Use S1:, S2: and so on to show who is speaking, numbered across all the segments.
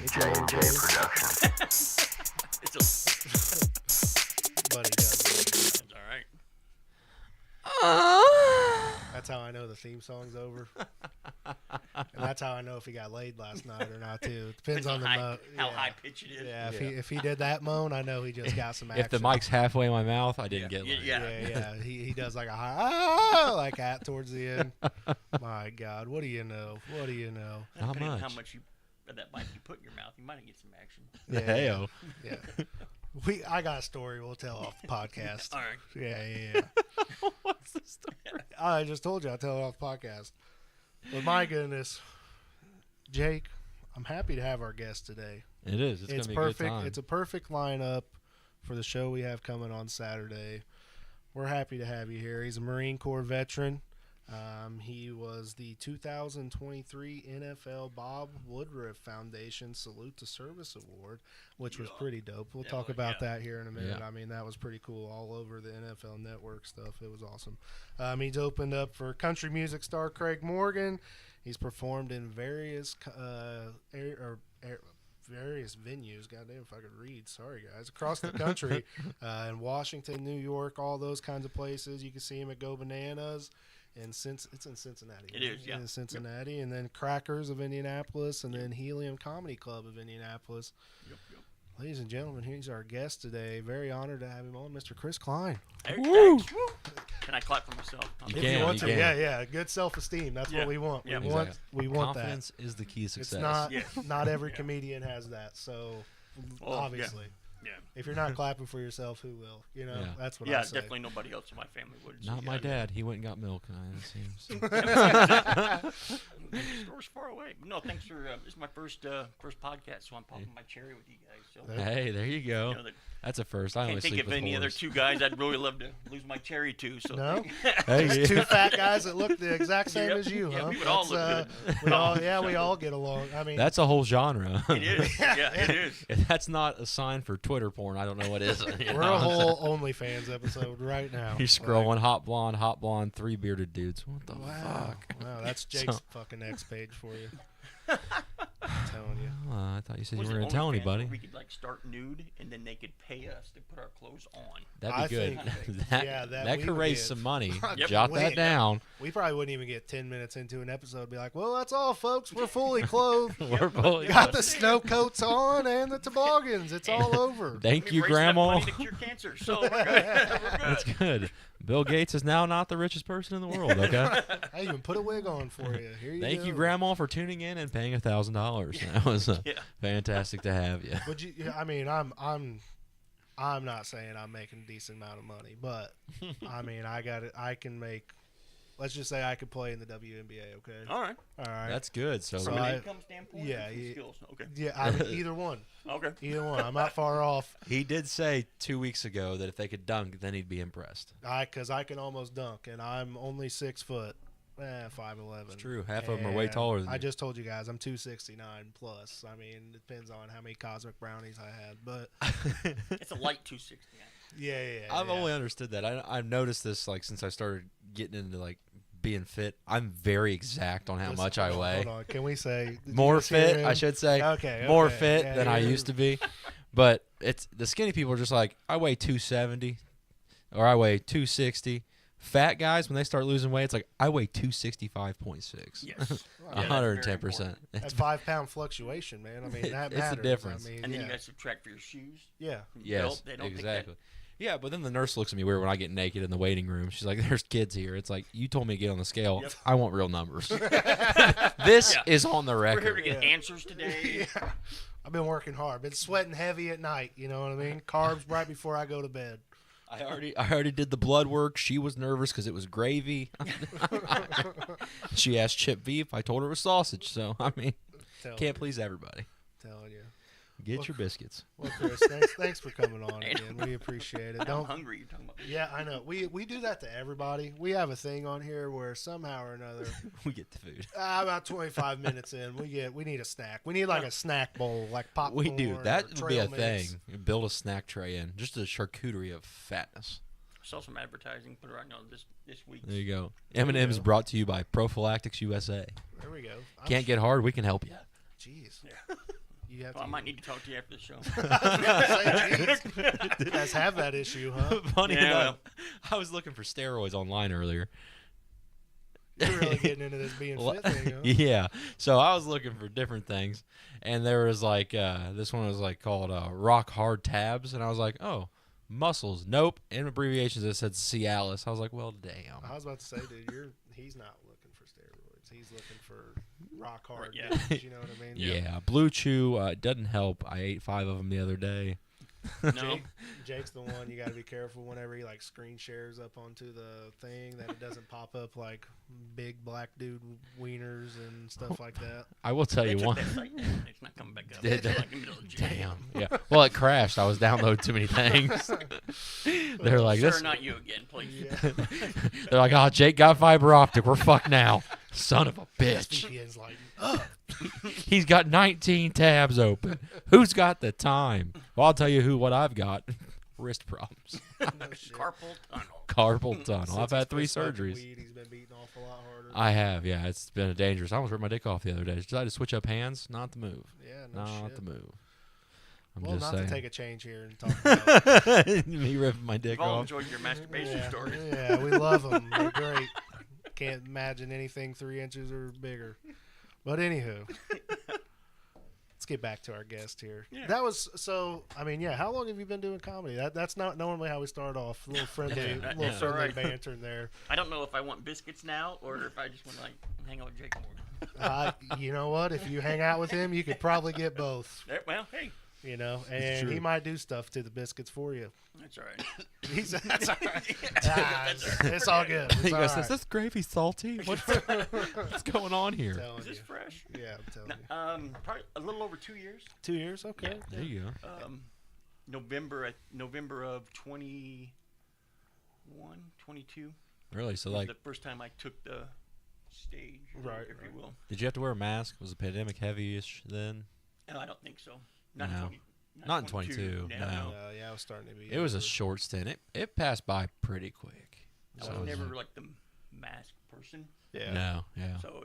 S1: J&J Production.
S2: Buddy does it.
S3: It's all right.
S2: That's how I know the theme song's over. And that's how I know if he got laid last night or not, too. It depends on the
S3: how high pitched it is.
S2: Yeah, if he did that moan, I know he just got some action.
S4: If the mic's halfway in my mouth, I didn't get laid.
S2: Yeah. He does like a high, like that towards the end. My God, what do you know? What do you know?
S4: Not
S3: Depending on
S4: much.
S3: how much of that mic you put in your mouth, you might get some action.
S4: Heyo.
S2: Yeah. I got a story we'll tell off the podcast.
S3: All right.
S2: Yeah.
S4: What's the story?
S2: I just told you I'll tell it off the podcast. But my goodness, Jake, I'm happy to have our guest today.
S4: It is. It's going to be
S2: perfect.
S4: a good time.
S2: It's a perfect lineup for the show we have coming on Saturday. We're happy to have you here. He's a Marine Corps veteran. He was the 2023 NFL Bob Woodruff Foundation Salute to Service Award, which was pretty dope. We'll talk about that here in a minute.
S4: Yeah.
S2: I mean, that was pretty cool all over the NFL Network stuff. It was awesome. He's opened up for country music star Craig Morgan. He's performed in various various venues. Goddamn if I could read. Sorry, guys. Across the country, in Washington, New York, all those kinds of places. You can see him at Go Bananas. And since it's in Cincinnati.
S3: It is, yeah.
S2: In Cincinnati. Yep. And then Crackers of Indianapolis, and then Helium Comedy Club of Indianapolis.
S3: Yep.
S2: Ladies and gentlemen, he's our guest today. Very honored to have him on, Mr. Chris Cline.
S3: Hey,
S4: Woo!
S3: Can I clap for myself?
S4: You
S2: If
S4: can,
S2: you want to,
S4: can.
S2: yeah. Good self-esteem. That's what we want.
S3: Yeah.
S2: We want that.
S4: Confidence is the key to
S2: It's
S4: success.
S2: not every comedian has that. So obviously.
S3: Yeah.
S2: If you're not clapping for yourself, who will? You know, that's what I
S3: Yeah,
S2: say.
S3: definitely nobody else in my family would.
S4: Not my dad. He went and got milk.
S3: The store's far away. No, thanks for this is my first podcast, so I'm popping my cherry with you guys. So
S4: Hey, there you go.
S3: you know,
S4: That's a first. I
S3: can't
S4: only
S3: think
S4: sleep
S3: of
S4: with
S3: any other
S4: whores.
S3: two guys I'd really love to lose my cherry to. So
S2: No?
S4: Hey,
S2: Just two fat guys that look the exact same
S3: Yep.
S2: as you,
S3: Yeah,
S2: huh?
S3: we would all look good.
S2: We all get along. I mean,
S4: That's a whole genre.
S3: It is. Yeah, it is.
S4: If that's not a sign for Twitter porn, I don't know what is.
S2: we're a whole OnlyFans episode right now.
S4: You're scrolling hot blonde, three bearded dudes. What the fuck?
S2: Wow, that's Jake's fucking X page for you. I'm telling you.
S4: I thought you said
S3: Was
S4: you were
S3: it
S4: going to tell
S3: OnlyFans
S4: anybody.
S3: where we could like start nude, and then they could pay us to put our clothes on.
S4: That'd be good.
S2: think-
S4: that
S2: that we
S4: could
S2: would
S4: raise
S2: get-
S4: some money.
S3: Yep.
S4: Jot that
S2: Wait,
S4: down.
S2: We probably wouldn't even get 10 minutes into an episode and be like, well, that's all, folks. We're fully clothed.
S4: We're fully
S2: Got the snow coats on and the toboggans. It's all over.
S4: Thank you,
S3: We raised enough
S4: Grandma.
S3: money to cure cancer, so we're good. We're good.
S4: That's good. Bill Gates is now not the richest person in the world. Okay.
S2: I even put a wig on for you. Here you
S4: Thank
S2: go.
S4: you, Grandma, for tuning in and paying $1,000. That was
S3: Yeah.
S4: fantastic to have you.
S2: Would you? I mean, I'm not saying I'm making a decent amount of money, but I mean, I got it. I can make. Let's just say I could play in the WNBA. Okay.
S3: All right.
S2: All right.
S4: That's good. So
S3: From
S2: So
S3: an
S2: I-
S3: income standpoint,
S2: yeah,
S3: or from
S2: yeah.
S3: skills. Okay.
S2: Yeah. I mean, either one.
S3: Okay.
S2: Either one. I'm not far off.
S4: he did say 2 weeks ago that if they could dunk, then he'd be impressed.
S2: Because I can almost dunk, and I'm only 6 foot. 5'11".
S4: It's true. Half of them are way
S2: And
S4: taller than
S2: I
S4: you.
S2: just told you guys I'm 269 plus. I mean, it depends on how many cosmic brownies I had, but
S3: It's a light 260.
S2: yeah.
S4: I've only understood that. I've noticed this like since I started getting into like being fit. I'm very exact on how
S2: Listen,
S4: much I
S2: hold on,
S4: weigh.
S2: Hold on. Can we say did you
S4: More
S2: guys hear
S4: fit,
S2: him?
S4: I should say.
S2: Okay.
S4: More
S2: okay.
S4: fit
S2: Yeah,
S4: than I
S2: you're-
S4: used to be. But it's the skinny people are just like, I weigh 270 or I weigh 260. Fat guys, when they start losing weight, it's like, I weigh 265.6.
S3: Yes.
S2: Wow.
S4: 110%.
S2: That 5 pound fluctuation, man. I mean, that
S4: It's the
S2: matters.
S4: difference.
S2: I mean,
S3: And then
S2: yeah.
S3: you guys subtract for your shoes.
S2: Yeah.
S3: From
S4: Yes,
S3: belt. They don't
S4: exactly. Yeah, but then the nurse looks at me weird when I get naked in the waiting room. She's like, there's kids here. It's like, you told me to get on the scale.
S3: Yep.
S4: I want real numbers. This
S3: Yeah.
S4: is on the
S3: We're here to
S4: record.
S3: get answers today.
S2: Yeah. I've been working hard. Been sweating heavy at night. You know what I mean? Carbs right before I go to bed.
S4: I already did the blood work. She was nervous because it was gravy. She asked chip beef. I told her it was sausage. So, I mean, can't please everybody.
S2: Telling you.
S4: Get your biscuits.
S2: Well, Chris, thanks for coming on again. We appreciate it.
S3: I'm hungry. You're talking about.
S2: Yeah, I know. We do that to everybody. We have a thing on here where somehow or another,
S4: We get the food.
S2: about 25 minutes in, we need a snack. We need like a snack bowl, like popcorn.
S4: We do.
S2: or
S4: That would be a
S2: trail mix.
S4: thing. Build a snack tray in. Just a charcuterie of fatness.
S3: Saw some advertising. Put it right now this week.
S4: There you go.
S2: There you
S4: M&M's
S2: go.
S4: brought to you by Prophylactics USA.
S2: There we go.
S4: Can't get hard. We can help you.
S2: Jeez.
S3: Yeah.
S2: You have
S3: Well, I
S2: to.
S3: might need to talk to you after the show.
S2: You guys have that issue, huh?
S4: Funny
S3: Yeah,
S4: enough,
S3: well.
S4: I was looking for steroids online earlier.
S2: You're really getting into this being fit thing, huh?
S4: Yeah. So I was looking for different things, and there was like this one was like called Rock Hard Tabs, and I was like, oh, muscles. Nope. In abbreviations, it said Cialis. I was like, well, damn.
S2: I was about to say, dude, he's not looking for steroids. He's looking for rock hard.
S3: Yeah.
S2: dudes, you know what I mean?
S4: Yeah. Blue Chew doesn't help. I ate 5 of them the other day.
S3: No.
S2: Jake's the one you got to be careful whenever he like screen shares up onto the thing that it doesn't pop up like big black dude wieners and stuff like that.
S4: I will tell
S3: They
S4: you
S3: took
S4: one.
S3: that site down. It's not coming back up.
S4: Did
S3: It's
S4: they?
S3: like in the middle of jail.
S4: Damn. Yeah. Well, it crashed. I was downloading too many things. They're like,
S3: Sir,
S4: this.
S3: not you again, please.
S2: Yeah.
S4: They're like, oh, Jake got fiber optic. We're fucked now. Son of a bitch.
S2: VPN's like, oh,
S4: He's got 19 tabs open. Who's got the time? Well, I'll tell you what I've got. Wrist problems.
S2: no shit.
S3: Carpal tunnel.
S4: Carpal tunnel.
S2: Since
S4: I've
S2: he's
S4: had 3
S2: quit smoking
S4: surgeries.
S2: Weed, he's been beating off a lot harder.
S4: I have, yeah. It's been a dangerous. I almost ripped my dick off the other day. Decided to switch up hands. Not the move.
S2: Yeah, no
S4: Not
S2: shit.
S4: the move. I'm
S2: Well,
S4: just
S2: not
S4: saying.
S2: to take a change here and talk about.
S4: Me ripping my dick
S3: We've all
S4: off.
S3: enjoyed your masturbation
S2: yeah,
S3: stories.
S2: yeah, we love them. They're great. Can't imagine anything 3 inches or bigger. But anywho, let's get back to our guest here.
S3: Yeah.
S2: That was so. I mean, yeah. How long have you been doing comedy? That's not normally how we start off. A little friendly,
S3: Yeah,
S2: little
S3: that's
S2: friendly
S3: alright.
S2: banter in there.
S3: I don't know if I want biscuits now or if I just want to like hang out with Jake more.
S2: You know what? If you hang out with him, you could probably get both.
S3: Well, hey,
S2: You know, and
S4: true.
S2: he might do stuff to the biscuits for you.
S3: that's all right.
S2: That's all right.
S3: That's all right.
S2: It's all good. It's
S4: He
S2: all
S4: goes,
S2: right.
S4: is this gravy salty? What's going on here?
S2: Telling
S3: Is this
S2: you.
S3: fresh?
S2: Yeah, I'm telling
S3: No,
S2: you.
S3: probably a little over 2 years.
S2: 2 years, okay.
S4: There you go.
S3: November of 21, 22
S4: Really? So,
S3: was
S4: like,
S3: the first time I took the stage,
S2: Right,
S3: if you will.
S4: did you have to wear a mask? Was the pandemic heavy-ish then?
S3: No, I don't think so. Not
S4: No.
S3: in 20,
S4: Not in 22, no.
S2: Yeah, I was starting to be.
S4: It was a short stint. It passed by pretty quick.
S3: I
S4: So
S3: was
S4: it was
S3: never
S4: like-
S3: like the mask person,
S2: Yeah.
S4: No, yeah.
S3: so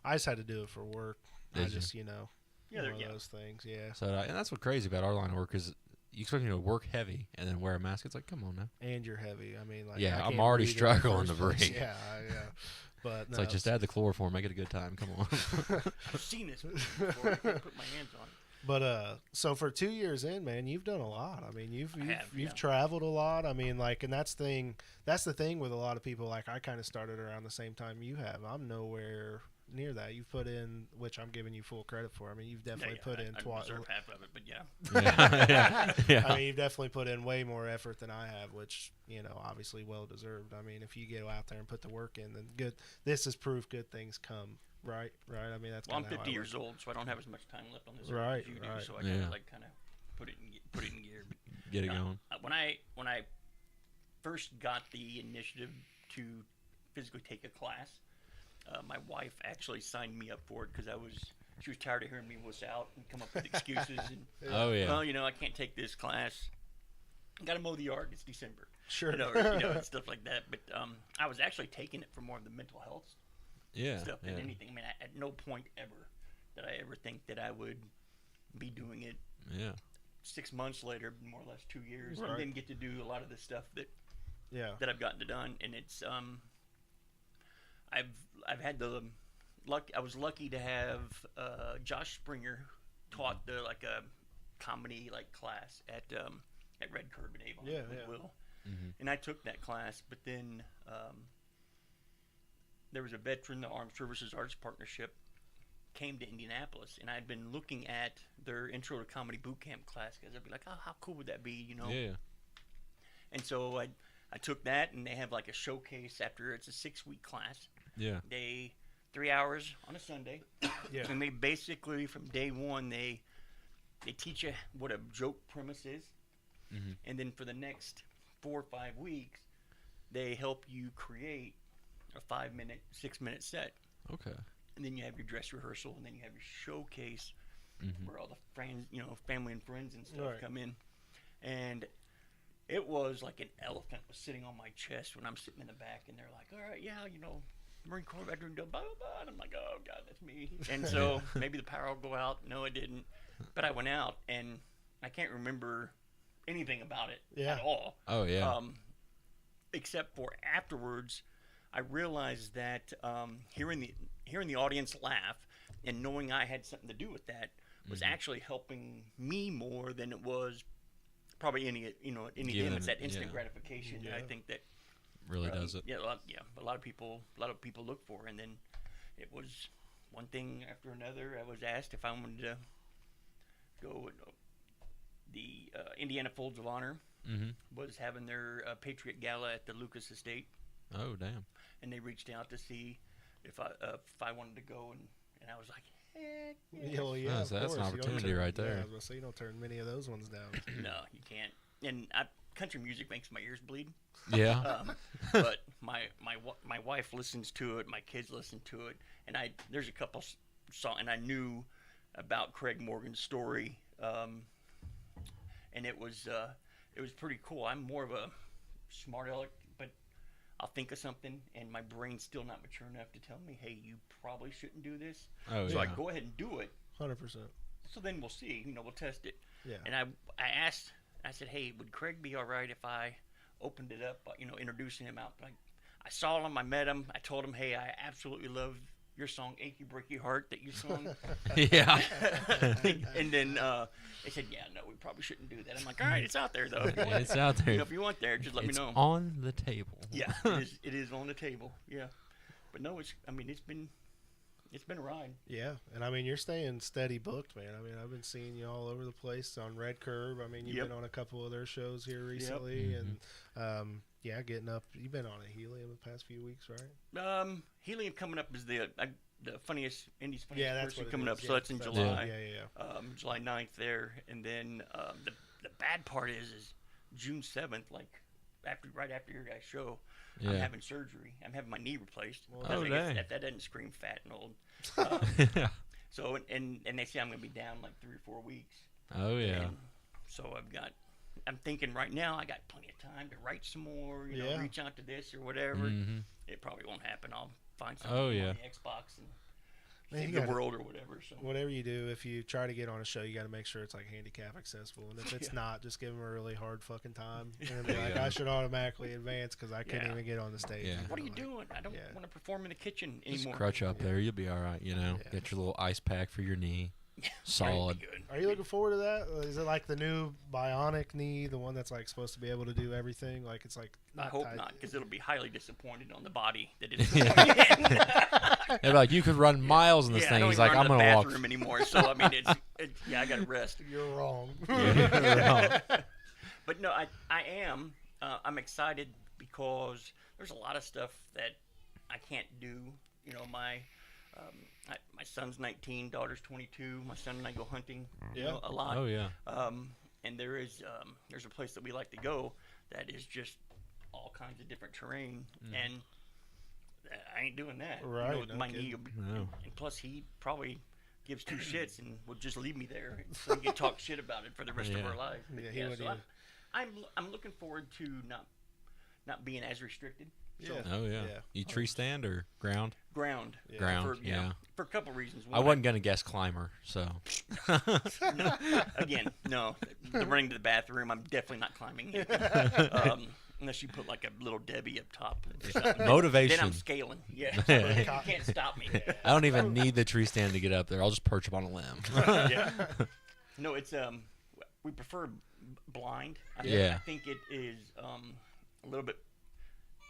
S2: I just had to do it for work. I
S4: Did you?
S2: just, you know,
S3: yeah,
S2: one of
S3: yeah.
S2: those things. Yeah.
S4: So and that's what's crazy about our line of work is you expect me to work heavy and then wear a mask. It's like, come on now.
S2: And you're heavy. I mean, like,
S4: Yeah,
S2: I
S4: I'm
S2: can't
S4: already
S2: breathe in the
S4: struggling
S2: first
S4: to
S2: place.
S4: breathe.
S2: Yeah, yeah. But
S4: It's
S2: no,
S4: like just add the chloroform, make it a good time. Come on.
S3: I've seen this before. I can't put my hands on it.
S2: But so for 2 years in, man, you've done a lot. I mean, you've
S3: have, yeah.
S2: traveled a lot. I mean, like, and that's the thing with a lot of people. Like, I kind of started around the same time you have. I'm nowhere near that. You've put in, which I'm giving you full credit for. I mean, you've definitely put in
S3: I
S2: twice.
S3: deserve half of it, but yeah.
S4: yeah.
S2: I mean, you've definitely put in way more effort than I have, which, you know, obviously well deserved. I mean, if you get out there and put the work in, then good. This is proof good things come. Right. I mean, that's
S3: Well, I'm
S2: kinda how
S3: 50
S2: I
S3: years
S2: look.
S3: old, so I don't have as much time left on this earth
S2: Right,
S3: as you do.
S2: right.
S3: So I
S4: Yeah.
S3: kind of put it in gear. But,
S4: Get it going.
S3: when I first got the initiative to physically take a class, my wife actually signed me up for it because she was tired of hearing me wuss out and come up with excuses and
S4: Oh, yeah.
S3: well, you know, I can't take this class. Got to mow the yard. It's December.
S2: Sure.
S3: And stuff like that. But I was actually taking it for more of the mental health
S4: Yeah.
S3: stuff
S4: yeah.
S3: than anything. I mean, at no point ever did I ever think that I would be doing it
S4: Yeah.
S3: 6 months later, more or less 2 years,
S2: Right.
S3: and then get to do a lot of the stuff that
S2: Yeah.
S3: I've gotten to done. And it's I've had the luck. I was lucky to have Josh Springer taught the like a comedy like class at Red Curb in Avon.
S2: Yeah,
S3: with
S2: yeah.
S3: Will.
S4: Mhm.
S3: And I took that class, but then there was a veteran, the Armed Services Arts Partnership, came to Indianapolis, and I'd been looking at their Intro to Comedy Boot Camp class because I'd be like, oh, how cool would that be, you know?
S4: Yeah.
S3: And so I took that, and they have like a showcase after it's a 6-week class.
S4: Yeah.
S3: 3 hours on a Sunday.
S2: Yeah.
S3: And they basically, from day one, they teach you what a joke premise is.
S4: Mhm.
S3: And then for the next 4 or 5 weeks, they help you create a 5-minute, 6-minute set.
S4: Okay.
S3: And then you have your dress rehearsal, and then you have your showcase
S4: Mhm.
S3: where all the friends, you know, family and friends and stuff
S2: Right.
S3: come in. And it was like an elephant was sitting on my chest when I'm sitting in the back, and they're like, all right, yeah, you know, Marine Corps veteran, blah, blah, blah. And I'm like, oh, God, that's me. And so maybe the power will go out. No, it didn't. But I went out, and I can't remember anything about it at all.
S4: Oh, yeah.
S3: Except for afterwards, I realized that hearing the audience laugh and knowing I had something to do with that was actually helping me more than it was probably any of them. It's that instant gratification that I think that
S4: really does it.
S3: Yeah, a lot of people look for. And then it was one thing after another. I was asked if I wanted to go. The Indiana Folds of Honor was having their Patriot Gala at the Lucas Estate.
S4: Oh, damn.
S3: And they reached out to see if I wanted to go, and I was like, heck yeah.
S2: Well, yeah,
S4: So that's an opportunity right there.
S2: Yeah, I was gonna say, you don't turn many of those ones down.
S3: No, you can't. And country music makes my ears bleed.
S4: Yeah.
S3: But my wife listens to it, my kids listen to it, and there's a couple songs, and I knew about Craig Morgan's story, and it was pretty cool. I'm more of a smart aleck, but I'll think of something, and my brain's still not mature enough to tell me, hey, you probably shouldn't do this.
S4: Oh,
S3: so
S4: yeah.
S3: I go ahead and do it.
S2: 100%.
S3: So then we'll see. We'll test it.
S2: Yeah.
S3: And I asked, I said, hey, would Craig be all right if I opened it up, introducing him out? Like, I saw him, I met him, I told him, hey, I absolutely love your song, Achy Breaky Heart, that you sung.
S4: Yeah.
S3: And then they said, yeah, no, we probably shouldn't do that. I'm like, all right, it's out there, though.
S4: It's out there.
S3: If you want there, just let me know.
S4: It's on the table.
S3: Yeah, it is on the table. Yeah. But no, it's been a ride.
S2: Yeah, and you're staying steady booked, man. I've been seeing you all over the place on Red Curb. You've been on a couple of their shows here recently, and getting up. You've been on a Helium the past few weeks, right?
S3: Helium coming up is the funniest Indie's funniest
S2: that's
S3: person
S2: what it
S3: right up.
S2: is.
S3: So that's in July.
S2: Yeah.
S3: July 9th there, and then the bad part is June 7th, like right after your guys' show.
S4: Yeah.
S3: I'm having surgery. I'm having my knee replaced.
S4: Oh, dang.
S3: That doesn't scream fat and old. So and they say I'm gonna be down like 3 or 4 weeks.
S4: Oh, yeah.
S3: And so I'm thinking right now I got plenty of time to write some more. Reach out to this or whatever.
S4: Mm-hmm.
S3: It probably won't happen. I'll find something
S4: Oh,
S3: on
S4: yeah.
S3: the Xbox and
S2: Man,
S3: save
S2: you
S3: the
S2: gotta-
S3: world or whatever. So
S2: Whatever you do, if you try to get on a show, you got to make sure it's like handicap accessible. And if it's not, just give them a really hard fucking time. And be like,
S4: Yeah.
S2: I should automatically advance because I couldn't even get on the stage.
S4: Yeah.
S3: what are you doing? I don't want to perform in the kitchen
S4: Just
S3: anymore.
S4: crutch up there. You'll be all right,
S2: Yeah.
S4: Get your little ice pack for your knee.
S3: Yeah,
S4: Solid.
S3: good.
S2: Are you looking forward to that? Is it like the new bionic knee, the one that's like supposed to be able to do everything? Like it's like
S3: I hope
S2: tied-
S3: not, because it'll be highly disappointed on the body that it is.
S4: They're like, you could run miles in this
S3: I
S4: thing.
S3: don't
S4: He's
S3: even
S4: like,
S3: run
S4: I'm
S3: to the
S4: going to walk.
S3: bathroom anymore. So I got to rest.
S2: You're wrong.
S4: Yeah.
S3: But no, I am. I'm excited because there's a lot of stuff that I can't do. My son's 19, daughter's 22. My son and I go hunting a lot.
S4: Oh, yeah.
S3: And there's a place that we like to go that is just all kinds of different terrain, and I ain't doing that.
S2: Right,
S3: With
S2: no
S3: my
S2: kidding.
S3: knee.
S4: No.
S3: And plus, he probably gives two shits and will just leave me there so we can talk shit about it for the rest of
S4: Yeah.
S3: our life. But
S2: Yeah, he would
S3: so
S2: either.
S3: I'm looking forward to not being as restricted. So
S2: Yeah.
S4: Oh, yeah.
S2: Yeah.
S4: You tree stand or ground?
S3: ground.
S2: Yeah.
S4: Ground,
S3: For,
S4: yeah.
S3: For a couple reasons.
S4: I
S3: One,
S4: wasn't going to guess climber, so.
S3: Again, no. The running to the bathroom, I'm definitely not climbing. Unless you put like a little Debbie up top.
S4: Motivation.
S3: Then I'm scaling. Yeah.
S4: Yeah.
S3: You can't stop me.
S4: I don't even need the tree stand to get up there. I'll just perch up on a limb.
S3: Yeah. No, it's we prefer blind. I think it is a little bit.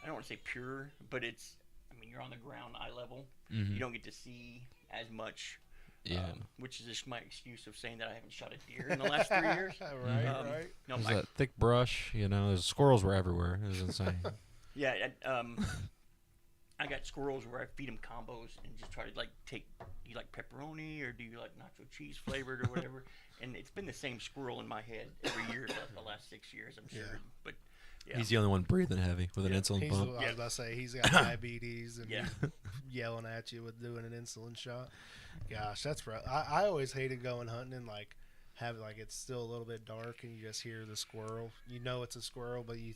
S3: I don't want to say pure, but it's. I mean, you're on the ground, eye level.
S4: Mhm.
S3: You don't get to see as much.
S4: Yeah.
S3: Which is just my excuse of saying that I haven't shot a deer in the last 3 years.
S2: Right,
S3: Um,
S2: right.
S3: No,
S4: There's
S3: my,
S4: that thick brush, there's squirrels were everywhere. It was insane.
S3: yeah. I got squirrels where I feed them combos and just try to do you like pepperoni or do you like nacho cheese flavored or whatever? And it's been the same squirrel in my head every year the last 6 years, I'm sure.
S2: Yeah.
S3: But yeah.
S4: He's the only one breathing heavy with an insulin
S2: He's,
S4: pump.
S2: I was about to say he's got diabetes and
S3: Yeah.
S2: he's yelling at you with doing an insulin shot. Gosh, that's rough. I always hated going hunting and have it's still a little bit dark and you just hear the squirrel. You know it's a squirrel, but you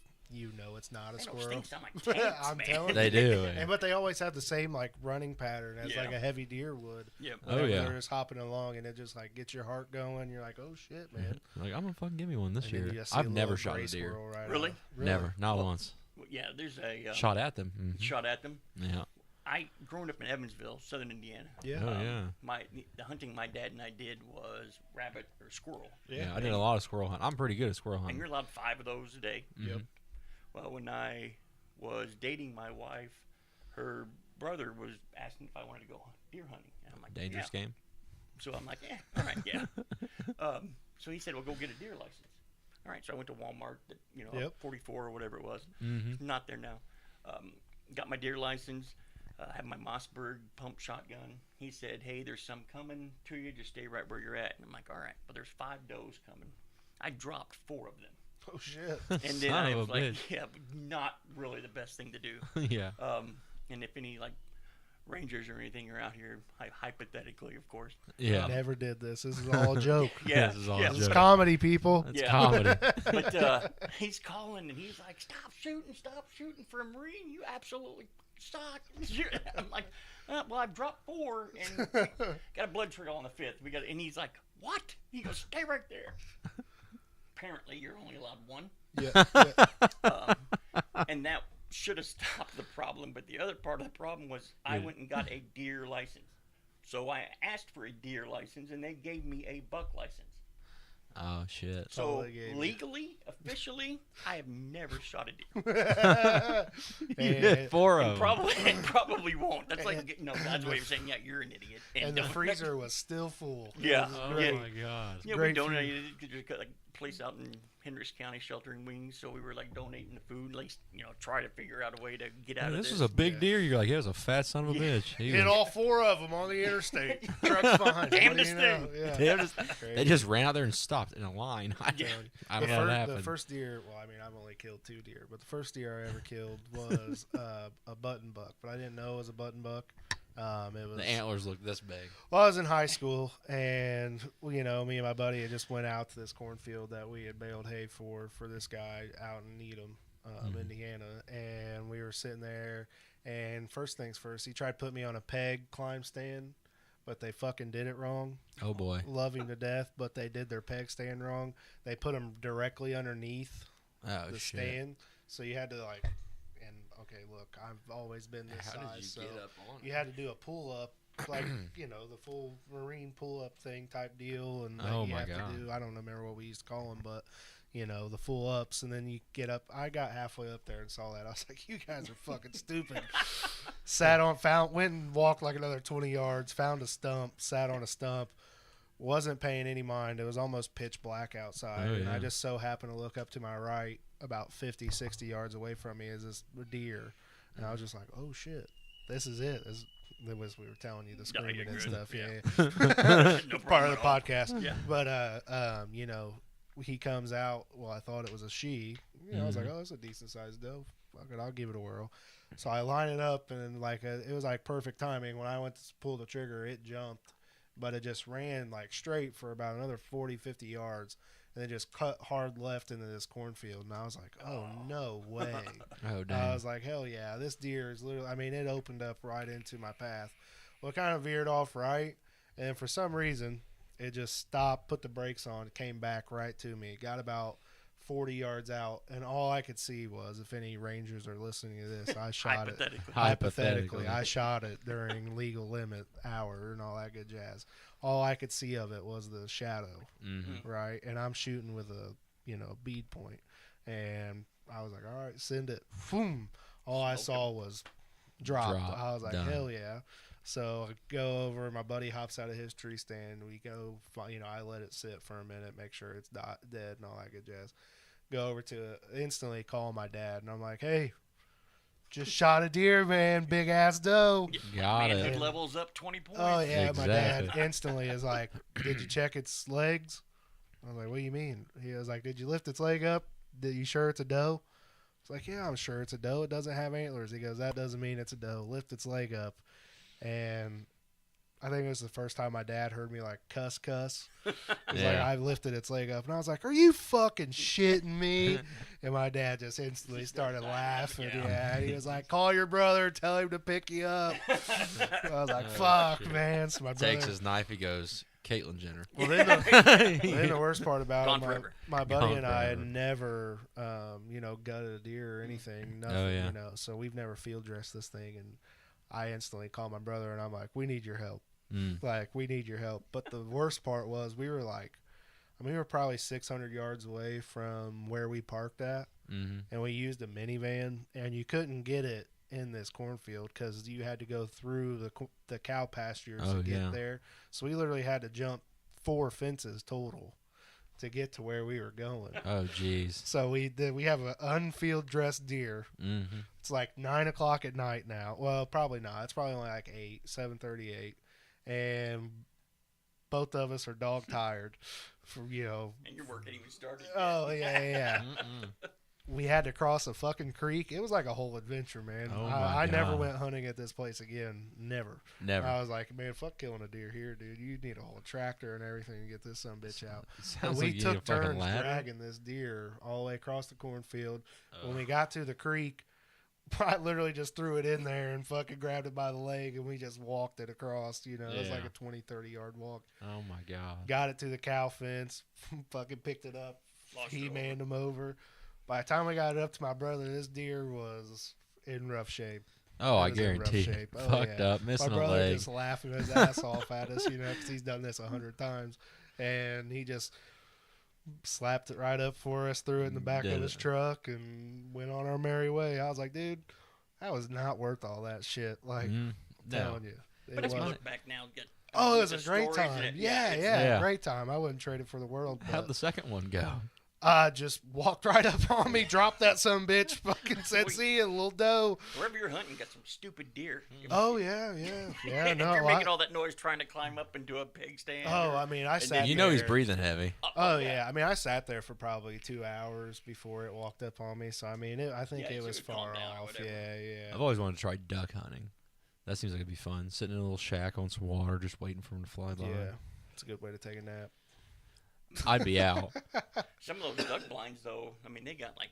S2: it's not a
S3: Those
S2: squirrel.
S3: things sound like tanks,
S2: I'm
S3: man.
S2: telling you.
S4: They do.
S2: But they always have the same like running pattern as
S3: Yeah.
S2: like a heavy deer would.
S3: Yep.
S4: Oh,
S2: Whenever
S4: yeah.
S2: they're just hopping along, and it just like gets your heart going. You're like, oh shit, man.
S4: Like, I'm gonna fucking give me one this
S2: And then you
S4: year.
S2: just see
S4: I've
S2: a
S4: never
S2: little
S4: shot
S2: gray
S4: a deer.
S2: squirrel right
S3: Really?
S2: off.
S4: Never, not once.
S3: Well, yeah, there's a
S4: Shot at them.
S3: shot at them.
S4: Yeah.
S3: Growing up in Evansville, southern Indiana.
S2: Yeah.
S4: Oh yeah.
S3: The hunting my dad and I did was rabbit or squirrel,
S4: Yeah. I did a lot of squirrel hunting. I'm pretty good at squirrel
S3: and
S4: hunting.
S3: you're allowed 5 of those a day.
S2: Yep.
S3: Well, when I was dating my wife, her brother was asking if I wanted to go deer hunting, and I'm like,
S4: Dangerous
S3: yeah.
S4: game.
S3: So I'm like, yeah, all right, yeah. So he said, well, go get a deer license. All right, so I went to Walmart,
S2: Yep.
S3: 44 or whatever it was.
S4: Mm-hmm.
S3: Not there now. Got my deer license. Had my Mossberg pump shotgun. He said, hey, there's some coming to you. Just stay right where you're at. And I'm like, all right, but there's 5 does coming. I dropped 4 of them.
S2: Oh shit.
S3: And then
S4: Son
S3: I
S4: of a
S3: was like,
S4: bitch.
S3: yeah, but not really the best thing to do.
S4: Yeah.
S3: And if any like rangers or anything are out here, hypothetically, of course.
S4: Yeah.
S2: Never did this. This is all a joke.
S3: Yeah,
S4: This is all
S3: yeah.
S2: This is
S4: joke.
S2: comedy, people.
S4: It's
S3: Yeah.
S4: comedy.
S3: But he's calling and he's like, stop shooting for a Marine. You absolutely suck. I'm like, well, I've dropped 4 and got a blood trail on the 5th. And he's like, what? He goes, stay right there. Apparently, you're only allowed 1.
S2: Yeah.
S3: And that should have stopped the problem. But the other part of the problem was I went and got a deer license. So I asked for a deer license, and they gave me a buck license.
S4: Oh shit.
S2: Oh,
S3: So
S2: they gave you.
S3: legally, officially, I have never shot a deer.
S4: You did 4 of
S3: And
S4: them.
S3: probably won't. That's like, God's way of saying, yeah, you're an idiot.
S2: And the
S3: don't-
S2: freezer was still full.
S3: Yeah.
S2: It was
S4: Oh
S2: great.
S4: my god.
S3: Yeah, we
S2: Great
S3: donated it to like a place out in Hendricks County, Sheltering Wings. So we were like donating the food, at least try to figure out a way to get out
S4: Man,
S3: of
S4: this
S3: this.
S4: was a big deer. You're like, it was a fat son of a bitch. He
S2: Hit
S4: was-
S2: all 4 of them on the interstate. Truck's fine.
S3: Damn
S2: What do
S3: this
S2: you know?
S3: thing.
S2: Yeah.
S4: they just ran out there and stopped in a line. I
S3: Yeah.
S4: don't know what
S2: The
S4: happened.
S2: first deer, well, I mean, I've only killed 2 deer, but the first deer I ever killed was a button buck, but I didn't know it was a button buck. It was
S4: The antlers look this big.
S2: Well, I was in high school, and me and my buddy had just went out to this cornfield that we had baled hay for this guy out in Needham, Indiana, and we were sitting there. And first things first, he tried to put me on a peg climb stand, but they fucking did it wrong.
S4: Oh boy.
S2: Love him to death, but they did their peg stand wrong. They put him directly underneath
S4: Oh
S2: the
S4: shit.
S2: stand, so you had to like. And okay, look, I've always been this size, so
S4: on
S2: you had to do a pull up, like the full Marine pull up thing type deal, and
S4: Oh,
S2: you
S4: my
S2: have
S4: God.
S2: to do. I don't remember what we used to call them, but the full ups, and then you get up. I got halfway up there and saw that. I was like, you guys are fucking stupid. Went and walked like another 20 yards, found a stump, sat on a stump. Wasn't paying any mind. It was almost pitch black outside,
S4: Oh,
S2: and I
S4: yeah.
S2: just so happened to look up to my right, about 50, 60 yards away from me, is this deer, and I was just like, "Oh shit, this is it." That was we were telling you the
S3: No,
S2: screaming
S3: you're
S2: and
S3: good.
S2: stuff,
S3: Yeah.
S2: part
S3: No
S2: of
S3: problem
S2: the
S3: at all.
S2: podcast.
S3: Yeah.
S2: But he comes out. Well, I thought it was a she. I was like,
S4: Mhm.
S2: "Oh, that's a decent sized doe. Fuck it, I'll give it a whirl." So I line it up, and it was like perfect timing. When I went to pull the trigger, it jumped, but it just ran like straight for about another 40, 50 yards, and then just cut hard left into this cornfield. And I was like, "Oh no way!"
S4: Oh
S2: I
S4: damn.
S2: was like, "Hell yeah, this deer is literally." I mean, it opened up right into my path. Well, it kind of veered off right, and for some reason, it just stopped, put the brakes on, came back right to me. Got about 40 yards out, and all I could see was, if any rangers are listening to this, I shot it.
S3: Hypothetically.
S2: Hypothetically, I shot it during legal limit hour and all that good jazz. All I could see of it was the shadow,
S4: Mm-hmm.
S2: right? And I'm shooting with a bead point, and I was like, all right, send it. Boom. All I saw was drop.
S4: Drop.
S2: I was like,
S4: Done.
S2: hell yeah. So I go over, my buddy hops out of his tree stand. We go, I let it sit for a minute, make sure it's not dead and all that good jazz. Go over to it, instantly call my dad, and I'm like, hey, just shot a deer, man, big ass doe.
S4: Got
S3: Manhood
S4: it.
S3: levels up 20 points.
S2: Oh yeah, my dad
S4: Exactly.
S2: instantly is like, "Did you check its legs?" I was like, "What do you mean?" He was like, "Did you lift its leg up? Did you sure it's a doe?" It's like, "Yeah, I'm sure it's a doe. It doesn't have antlers." He goes, "That doesn't mean it's a doe. Lift its leg up." And I think it was the first time my dad heard me like cuss. It was
S4: Yeah.
S2: like I lifted its leg up, and I was like, "Are you fucking shitting me?" And my dad just instantly started laughing. Yeah, he was like, "Call your brother, tell him to pick you up." I was like, "Fuck,
S4: shit.
S2: man!" So my
S4: Takes
S2: brother.
S4: his knife. He goes, Caitlyn Jenner.
S2: Well, then the worst part about
S3: Gone
S2: it,
S3: forever.
S2: my buddy
S4: Gone
S2: and I had
S4: forever.
S2: never, gutted a deer or anything. Nothing,
S4: Oh, yeah.
S2: So we've never field dressed this thing, and I instantly called my brother, and I'm like, "We need your help.
S4: Mm.
S2: Like, we need your help." But the worst part was we were like, we were probably 600 yards away from where we parked at,
S4: Mm-hmm.
S2: and we used a minivan, and you couldn't get it in this cornfield because you had to go through the cow pastures
S4: Oh,
S2: to get
S4: yeah.
S2: there. So we literally had to jump 4 fences total to get to where we were going.
S4: Oh, jeez.
S2: So we have an unfield dressed deer.
S4: Mm-hmm.
S2: It's like 9 o'clock at night now. Well, probably not. It's probably only like 7:38, and both of us are dog tired.
S3: And your work ain't even started.
S2: Oh yeah.
S4: Mm-mm.
S2: We had to cross a fucking creek. It was like a whole adventure, man.
S4: Oh, my
S2: I never
S4: God.
S2: went hunting at this place again. Never.
S4: Never.
S2: I was like, man, fuck killing a deer here, dude. You need a whole tractor and everything to get this son of a bitch out.
S4: It
S2: And
S4: sounds
S2: we
S4: like you need a
S2: took
S4: fucking
S2: turns
S4: ladder.
S2: dragging this deer all the way across the cornfield. When
S4: Ugh.
S2: we got to the creek, I literally just threw it in there and fucking grabbed it by the leg, and we just walked it across. It was like
S4: Yeah.
S2: a 20-30 yard walk.
S4: Oh my god.
S2: Got it to the cow fence, fucking picked it up,
S3: Lost it
S2: he
S3: over.
S2: manned him over. By the time we got it up to my brother, this deer was in rough shape.
S4: Oh,
S2: It
S4: I
S2: was in rough
S4: guarantee.
S2: shape. Oh,
S4: Fucked
S2: yeah.
S4: up,
S2: My
S4: missing a
S2: brother
S4: leg.
S2: just laughing his ass off at us, because he's done this 100 times. And he just slapped it right up for us, threw it in the back
S4: Did
S2: of his
S4: it.
S2: truck, and went on our merry way. I was like, dude, that was not worth all that shit. Like,
S4: Mm,
S2: I'm
S4: no.
S2: telling you.
S3: But if you
S2: wasn't.
S3: look back now,
S2: Oh, it was
S3: the
S2: a great
S3: stories in
S2: time.
S3: it,
S2: Yeah,
S3: it's-
S2: yeah,
S4: Yeah.
S2: great time. I wouldn't trade it for the world.
S4: How'd
S2: But
S4: the second one go?
S2: just walked right up on me, dropped that son bitch, fucking said, "See you, little doe."
S3: Wherever you're hunting, you got some stupid deer.
S2: Oh yeah.
S3: if
S2: No,
S3: you're
S2: I-
S3: making all that noise trying to climb up into a pig stand.
S2: Oh, I mean, I
S3: And
S2: sat.
S3: then
S4: You know he's
S2: there-
S4: breathing heavy.
S2: Oh yeah, I mean, I sat there for probably 2 hours before it walked up on me. So I mean, I think
S3: Yeah,
S2: it
S3: so
S2: was
S3: it calmed
S2: far
S3: down or
S2: off.
S3: whatever.
S2: Yeah.
S4: I've always wanted to try duck hunting. That seems like it'd be fun. Sitting in a little shack on some water, just waiting for him to fly by.
S2: Yeah, it's a good way to take a nap.
S4: I'd be out.
S3: Some of those duck blinds, though, I mean, they got like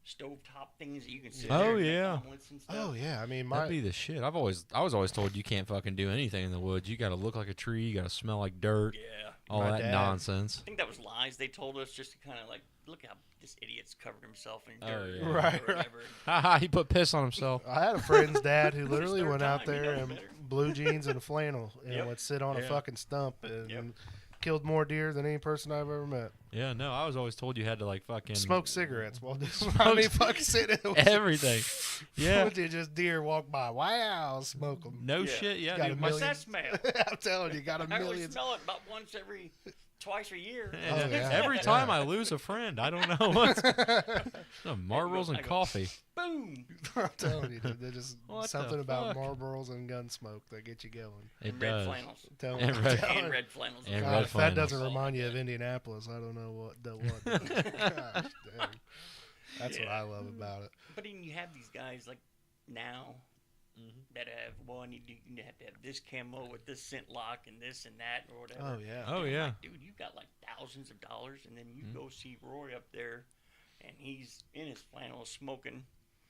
S3: stovetop things that you can sit
S4: Oh,
S3: there and make
S4: yeah.
S3: omelets and stuff.
S2: Oh yeah, I mean,
S4: That'd be the shit. I was always told you can't fucking do anything in the woods. You got to look like a tree. You got to smell like dirt.
S3: Yeah.
S4: All
S2: My
S4: that
S2: dad-
S4: nonsense.
S3: I think that was lies they told us just to kind of like, look how this idiot's covered himself in
S4: Oh,
S3: dirt
S4: yeah.
S3: or
S2: Right.
S3: whatever.
S4: Haha, he put piss on himself.
S2: I had a friend's dad who
S3: It's
S2: literally
S3: their
S2: went out
S3: time, he
S2: there
S3: knows
S2: in
S3: better.
S2: blue jeans and a flannel and
S3: Yep.
S2: would sit on a
S4: Yeah.
S2: fucking stump and
S3: Yep.
S2: killed more deer than any person I've ever met.
S4: Yeah, no, I was always told you had to like fucking
S2: Smoke cigarettes while doing. I mean, fucking sitting in
S4: everything. Yeah.
S2: just deer walk by. Wow, smoke them.
S4: No
S3: Yeah.
S4: shit. Yeah,
S2: Got
S4: dude,
S2: a
S4: my
S3: What's
S2: million-
S3: that smell?
S2: I'm telling you, got a
S3: I only
S2: million.
S3: smell it about twice a year.
S2: Oh, yeah.
S4: Every time I lose a friend, I don't know what's no, Marlboros
S3: I
S4: and
S3: go,
S4: coffee.
S3: Boom.
S2: I'm telling you, dude, there's just
S4: What the
S2: something about
S4: fuck?
S2: Marlboros and gun smoke that get you going.
S4: It
S3: And red
S4: does.
S3: flannels.
S2: I'm telling
S4: And
S2: you,
S4: red-
S2: I'm telling
S3: And
S2: you.
S3: red flannels.
S4: And
S2: God,
S4: red
S2: if that doesn't
S3: flannels.
S2: remind you of Indianapolis, I don't know what. Gosh, dang. That's what
S3: Yeah.
S2: I love about it.
S3: But then you have these guys like now that have, well, you have to have this camo with this scent lock and this and that or whatever.
S2: Oh yeah.
S4: Oh
S3: And I'm
S4: yeah.
S3: like, dude, you got like thousands of dollars, and then you go see Roy up there, and he's in his flannel smoking.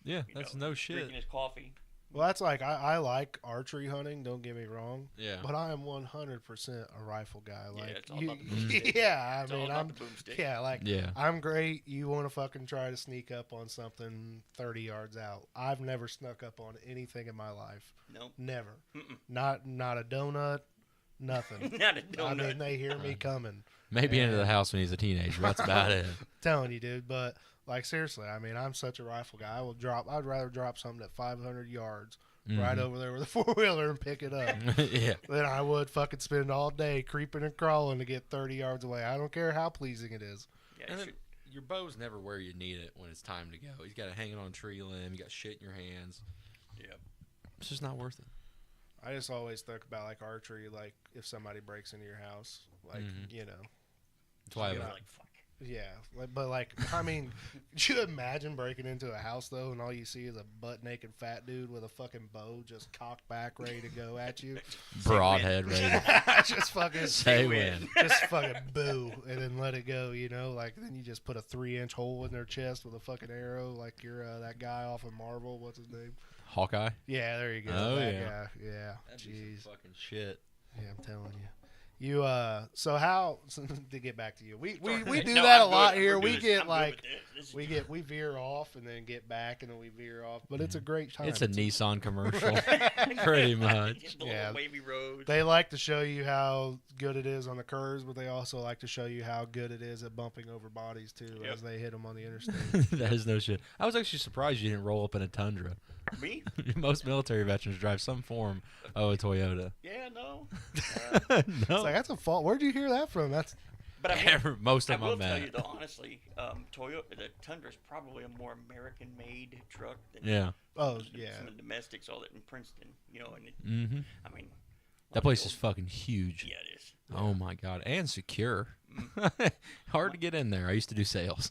S4: Yeah,
S3: you
S4: that's
S3: know,
S4: no shit.
S3: Drinking his coffee.
S2: Well, that's like I like archery hunting. Don't get me wrong,
S4: Yeah.
S2: but I am 100% a rifle guy. Like,
S3: it's all about the boomstick.
S2: yeah,
S3: It's
S2: I
S3: all
S2: mean,
S3: about
S2: I'm
S3: the boomstick.
S2: yeah, like
S4: Yeah.
S2: I'm great. You want to fucking try to sneak up on something 30 yards out. I've never snuck up on anything in my life.
S3: Nope.
S2: Never.
S3: Mm-mm.
S2: Not a donut. Nothing.
S3: Not a
S2: I
S3: donut.
S2: mean, they hear me coming.
S4: Maybe into the
S2: Yeah.
S4: house when he's a teenager. That's about it.
S2: Telling you, dude. But like seriously, I mean, I'm such a rifle guy. I'd rather drop something at 500 yards right
S4: Mhm.
S2: over there with a 4-wheeler and pick it up
S4: Yeah.
S2: than I would fucking spend all day creeping and crawling to get 30 yards away. I don't care how pleasing it is.
S3: Yeah,
S4: And
S3: you
S4: then
S3: should-
S4: your bow's never where you need it when it's time to go. You got to hang it on a tree limb. You got shit in your hands.
S3: yeah.
S4: It's just not worth it.
S2: I just always think about like archery, like if somebody breaks into your house, like
S4: Mhm.
S2: you know,
S4: That's why I
S3: You're
S2: Yeah.
S3: like, fuck.
S2: Yeah, but I mean, could you imagine breaking into a house though, and all you see is a butt naked fat dude with a fucking bow just cocked back, ready to go at you?
S4: Broadhead ready.
S2: Just fucking
S4: Say when.
S2: just fucking boo, and then let it go. You know, like then you just put a 3-inch hole in their chest with a fucking arrow, like you're that guy off of Marvel. What's his name?
S4: Hawkeye.
S2: Yeah, there you go.
S4: Oh,
S2: that
S4: yeah.
S2: guy. Yeah.
S4: That'd be
S2: Jeez.
S4: some fucking shit.
S2: Yeah, I'm telling you. You so how to get back to you? We do
S3: No,
S2: that
S3: I'm
S2: a lot
S3: good.
S2: here.
S3: We're
S2: We
S3: good.
S2: get
S3: I'm good
S2: like
S3: with this. This is
S2: we veer off and then get back and then we veer off. But it's a great time.
S4: It's a Nissan commercial, pretty much.
S3: the
S2: Yeah.
S3: little wavy road.
S2: They like to show you how good it is on the curves, but they also like to show you how good it is at bumping over bodies too
S3: Yep.
S2: as they hit them on the interstate.
S4: That is no shit. I was actually surprised you didn't roll up in a Tundra.
S3: Me?
S4: Most military veterans drive some form of a Toyota.
S3: Yeah, no.
S2: It's
S4: No,
S2: like that's a fault. Where'd you hear that from? That's
S3: But I will,
S4: most
S3: I
S4: of
S3: will
S4: them
S3: tell
S4: met.
S3: you though, honestly, Toyota, the Tundra is probably a more American-made truck than
S4: Yeah.
S2: oh yeah.
S3: some of the domestics, all that in Princeton. You know, and it,
S4: Mm-hmm.
S3: I mean,
S4: That place is fucking huge.
S3: yeah, it is.
S4: Oh my god, and secure. Hard to get in there. I used to do sales.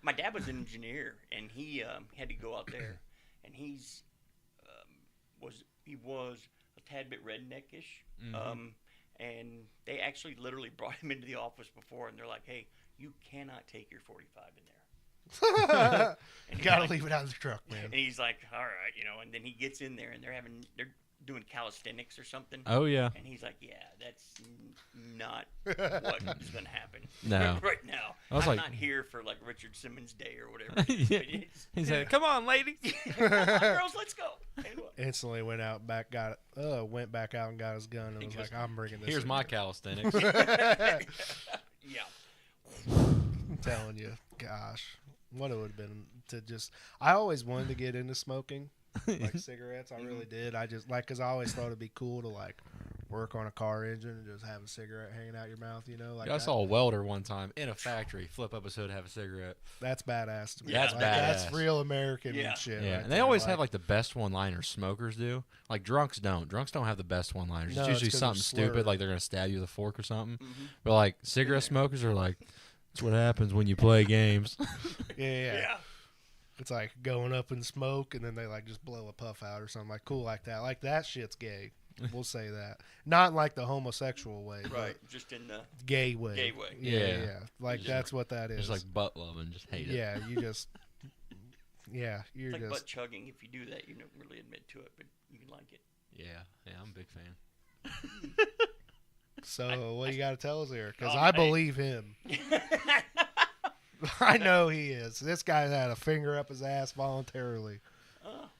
S3: My dad was an engineer, and he had to go out there, and he was a tad bit redneckish, and they actually literally brought him into the office before, and they're like, "Hey, you cannot take your 45 in there."
S2: You gotta leave it out of the truck, man.
S3: And he's like, "All right, you know." And then he gets in there, and they're doing calisthenics or something.
S4: Oh yeah.
S3: And he's like, "Yeah, that's not what is going to happen
S4: No.
S3: right now.
S4: I was
S3: I'm
S4: like-
S3: not here for like Richard Simmons Day or whatever."
S4: Yeah.
S3: But it's-
S4: He said, "Come on, lady."
S3: Come on, girls, let's go. Anyway.
S2: Instantly went back out and got his gun and was
S3: Because-
S2: like, I'm bringing this.
S4: Here's
S2: in
S4: my
S2: here."
S4: calisthenics.
S3: Yeah.
S2: I'm telling you, gosh, what it would have been to just. I always wanted to get into smoking, like cigarettes. I really did. I just because I always thought it'd be cool to like work on a car engine and just have a cigarette hanging out your mouth. You know, like
S4: I saw a welder one time in a factory flip up his hood, have a cigarette.
S2: that's badass to me.
S3: That's
S2: Like, That's
S4: badass.
S2: real American
S3: Yeah.
S2: shit.
S4: Yeah,
S2: right
S4: and they
S2: there,
S4: always have like the best one-liners. Smokers do. Like drunks don't. Drunks don't have the best one-liners.
S2: No,
S4: It's
S2: it's
S4: usually
S2: 'cause they're
S4: something stupid,
S2: slurred.
S4: like they're gonna stab you with a fork or something.
S3: Mm-hmm.
S4: But like cigarette smokers are like, that's what happens when you play games.
S2: yeah.
S3: Yeah.
S2: It's like going up in smoke and then they like just blow a puff out or something like cool like that. Like that shit's gay. We'll say that. Not like the homosexual way,
S3: Right. Just in the
S2: but gay way.
S3: gay way.
S2: Yeah,
S4: Yeah.
S2: yeah. Like
S3: Just
S2: that's what that is.
S4: Just like butt loving, just hate it.
S2: yeah, you just yeah, you're
S3: It's like
S2: just
S3: butt chugging. If you do that, you don't really admit to it, but you can like it.
S4: Yeah, I'm a big fan.
S2: so what you got to tell us here cuz
S3: Oh,
S2: I
S3: hey.
S2: believe him. I know he is. This guy had a finger up his ass voluntarily.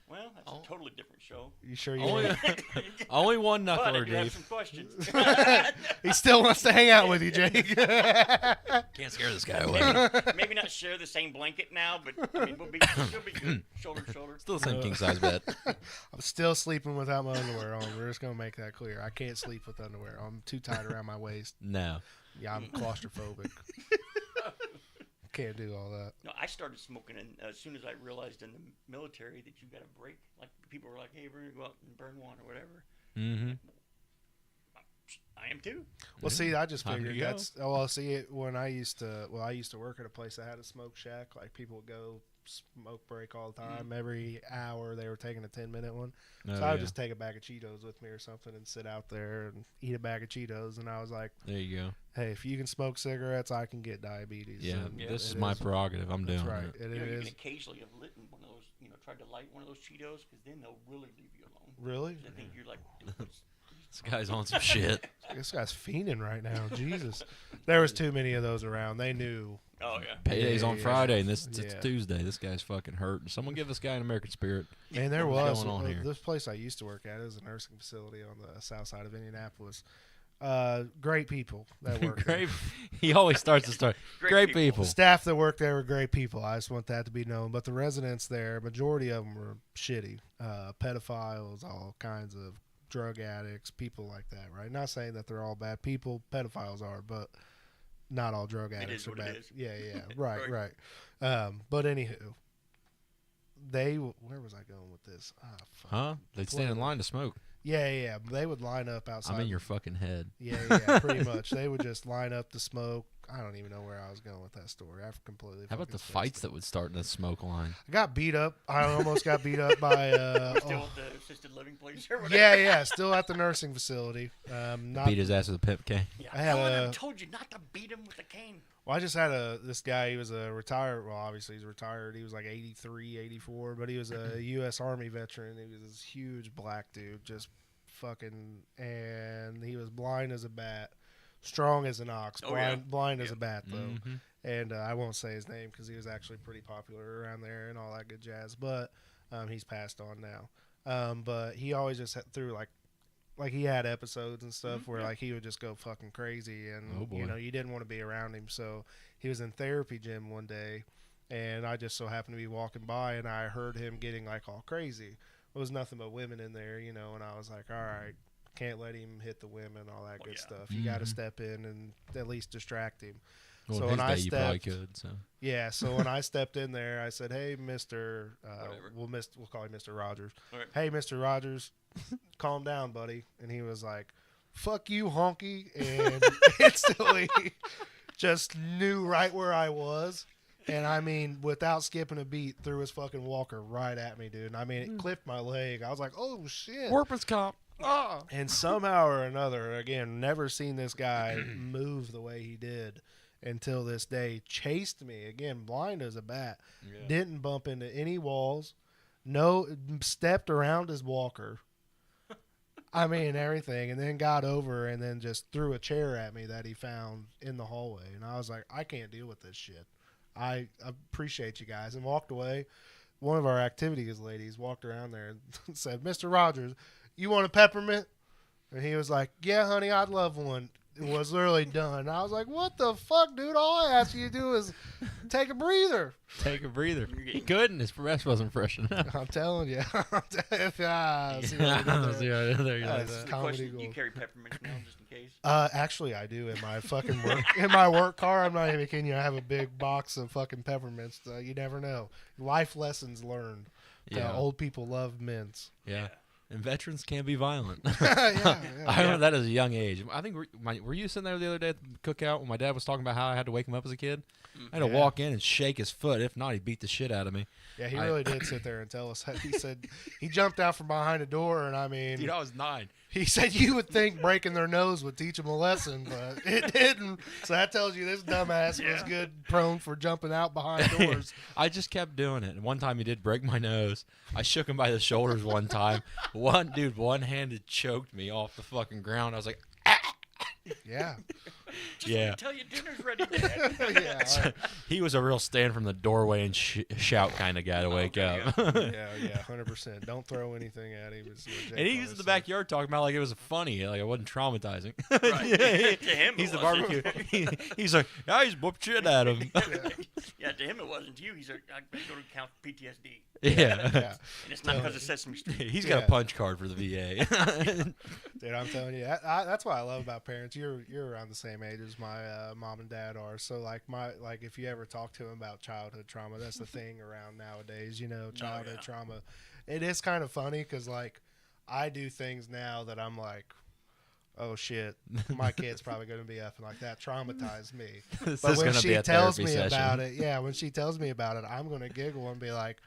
S3: Well, that's a totally different show.
S2: You sure you
S4: Only,
S2: want-
S4: only one
S3: But I
S4: knuckler,
S3: do have
S4: Dave.
S3: some questions.
S2: He still wants to hang out with you, Jake.
S4: Can't scare this guy away.
S3: Maybe not share the same blanket now, but I mean, we'll be good. Shoulder to shoulder.
S4: Still the same king size bed.
S2: I'm still sleeping without my underwear on. We're just gonna make that clear. I can't sleep with underwear. I'm too tight around my waist.
S4: No.
S2: Yeah, I'm claustrophobic. Can't do all that.
S3: No, I started smoking as soon as I realized in the military that you got a break. Like people were like, "Hey, we're gonna go out and burn one or whatever."
S4: Mm-hmm.
S3: I am too.
S2: Well, see, I just
S4: Time to
S2: figured
S4: go.
S2: that's. Well, see, it when I used to work at a place that had a smoke shack. Like people would go smoke break all the time. Every hour they were taking a 10-minute one.
S4: Oh,
S2: So I would
S4: yeah.
S2: just take a bag of Cheetos with me or something and sit out there and eat a bag of Cheetos. And I was like,
S4: There you go.
S2: hey, if you can smoke cigarettes, I can get diabetes.
S4: Yeah,
S2: And
S4: this is
S2: it
S4: my prerogative. I'm
S2: That's
S4: doing
S2: right.
S4: it.
S2: It
S3: You know, you
S2: is.
S3: can occasionally have lit one of those. You know, tried to light one of those Cheetos because then they'll really leave you alone.
S2: Really?
S3: 'Cause I think you're like, "Dude, what's-
S4: This guy's on some shit.
S2: This guy's fiending right now. Jesus. There was too many of those around. They knew.
S3: oh yeah."
S4: Payday's on
S2: Yeah.
S4: Friday, and it's
S2: Yeah.
S4: Tuesday. This guy's fucking hurt. Someone give this guy an American spirit.
S2: And there
S4: What's
S2: was.
S4: going on here?
S2: This place I used to work at is a nursing facility on the south side of Indianapolis. Great people that work there.
S4: Great. He always starts to start.
S3: Great
S4: Great
S3: people.
S4: people.
S2: The staff that worked there were great people. I just want that to be known. But the residents there, majority of them were shitty. Pedophiles, all kinds of drug addicts, people like that, right? Not saying that they're all bad people. Pedophiles are, but not all drug addicts
S3: is
S2: are
S3: what it
S2: bad.
S3: is.
S2: Yeah, yeah. Right,
S3: Right.
S2: right. But anywho, where was I going with this? Ah, fuck.
S4: Huh? They'd stand in line to smoke.
S2: Yeah, yeah. They would line up outside.
S4: I'm in your fucking head.
S2: Yeah, yeah, pretty much. They would just line up to smoke. I don't even know where I was going with that story. I've completely.
S4: How about the
S2: spaced
S4: fights
S2: it.
S4: that would start in the smoke line?
S2: I got beat up. I almost got beat up by.
S3: Still at the assisted living place or whatever.
S2: Yeah. Still at the nursing facility. Not.
S4: Beat his ass with a pimp cane.
S3: Yeah.
S2: I had
S3: I
S2: a-
S3: told you not to beat him with a cane.
S2: Well, I just had this guy. He was a retired. Well, obviously he's retired. He was like 83, 84, but he was a U.S. Army veteran. He was this huge black dude, just fucking, and he was blind as a bat, strong as an ox,
S3: Oh, yeah.
S2: blind as a bat though.
S4: Mm-hmm.
S2: And I won't say his name because he was actually pretty popular around there and all that good jazz. But he's passed on now. But he always just threw like he had episodes and stuff where like he would just go fucking crazy, and
S4: Oh, boy.
S2: you know you didn't want to be around him. So he was in therapy gym one day, and I just so happened to be walking by, and I heard him getting like all crazy. It was nothing but women in there, you know, and I was like, all right, can't let him hit the women, all that good
S3: yeah.
S2: stuff. You got to step in and at least distract him.
S4: Well,
S2: So
S4: his
S2: when I
S4: day you probably
S2: stepped-
S4: could. So
S2: Yeah, so when I stepped in there, I said, "Hey, Mister,
S3: Whatever.
S2: we'll call him Mister Rogers.
S3: All right.
S2: Hey, Mister Rogers, calm down, buddy." And he was like, "Fuck you, honky," and instantly just knew right where I was. And I mean, without skipping a beat, threw his fucking walker right at me, dude. And I mean, it clipped my leg. I was like, "Oh shit!"
S4: workman's comp.
S2: And somehow or another, again, never seen this guy move the way he did until this day. Chased me again, blind as a bat. Didn't bump into any walls. No, stepped around his walker. I mean everything, and then got over and then just threw a chair at me that he found in the hallway. And I was like, I can't deal with this shit. I appreciate you guys, and walked away. One of our activities ladies walked around there and said, "Mr. Rogers, you want a peppermint?" And he was like, "Yeah, honey, I'd love one." It was literally done. I was like, "What the fuck, dude? All I asked you to do is take a breather."
S4: Take a breather.
S3: You're
S4: He
S3: getting-
S4: couldn't. His breath wasn't fresh enough.
S2: I'm telling you. See what I did there?
S4: There you
S2: That's
S4: go.
S3: Good
S2: comedy
S3: question. Do you
S2: gold.
S3: carry peppermints now, just in case?
S2: Actually, I do in my fucking work in my work car. I'm not even kidding you. I have a big box of fucking peppermints. You never know. Life lessons learned.
S4: Yeah.
S2: Old people love mints.
S4: Yeah. And veterans can be violent.
S2: yeah.
S4: I learned that at a young age. I think were you sitting there the other day at the cookout when my dad was talking about how I had to wake him up as a kid? I had to
S2: Yeah.
S4: walk in and shake his foot. If not, he beat the shit out of me.
S2: Yeah, he
S4: I-
S2: really did sit there and tell us that. He said he jumped out from behind a door, and I mean,
S4: Dude, I was 9.
S2: he said you would think breaking their nose would teach them a lesson, but it didn't. So that tells you this dumbass was good, prone for jumping out behind doors.
S4: I just kept doing it. And one time he did break my nose. I shook him by the shoulders one time. One-handed choked me off the fucking ground. I was like,
S2: Yeah,
S3: Just
S4: Yeah.
S3: tell you dinner's ready, Dad.
S2: yeah, all
S4: he was a real stand from the doorway and shout kind of guy to wake
S3: Okay,
S4: up.
S2: right. yeah, 100%. Don't throw anything at him. Is what Jake
S4: And he
S2: always
S4: was in the
S2: said.
S4: backyard talking about like it was funny, like it wasn't traumatizing.
S3: Right. To him,
S4: He's
S3: it
S4: the
S3: wasn't.
S4: barbecue. He's like, I just whooped shit at him.
S3: Yeah, to him it wasn't. To you, he's like, I go to count PTSD,
S4: Yeah.
S2: Yeah,
S3: and it's not because of Sesame Street.
S4: He's got
S2: Yeah.
S4: a punch card for the VA.
S2: dude, I'm telling you, that's what I love about parents. You're around the same age as my mom and dad are. So like if you ever talk to them about childhood trauma, that's the thing around nowadays. You know, childhood
S3: yeah.
S2: trauma. It is kind of funny because like I do things now that I'm like, oh shit, my kid's probably going to be up and like that traumatized me.
S4: This
S2: But
S4: is
S2: when
S4: gonna be
S2: she
S4: a
S2: tells
S4: therapy
S2: me
S4: session.
S2: about it, yeah, when she tells me about it, I'm going to giggle and be like,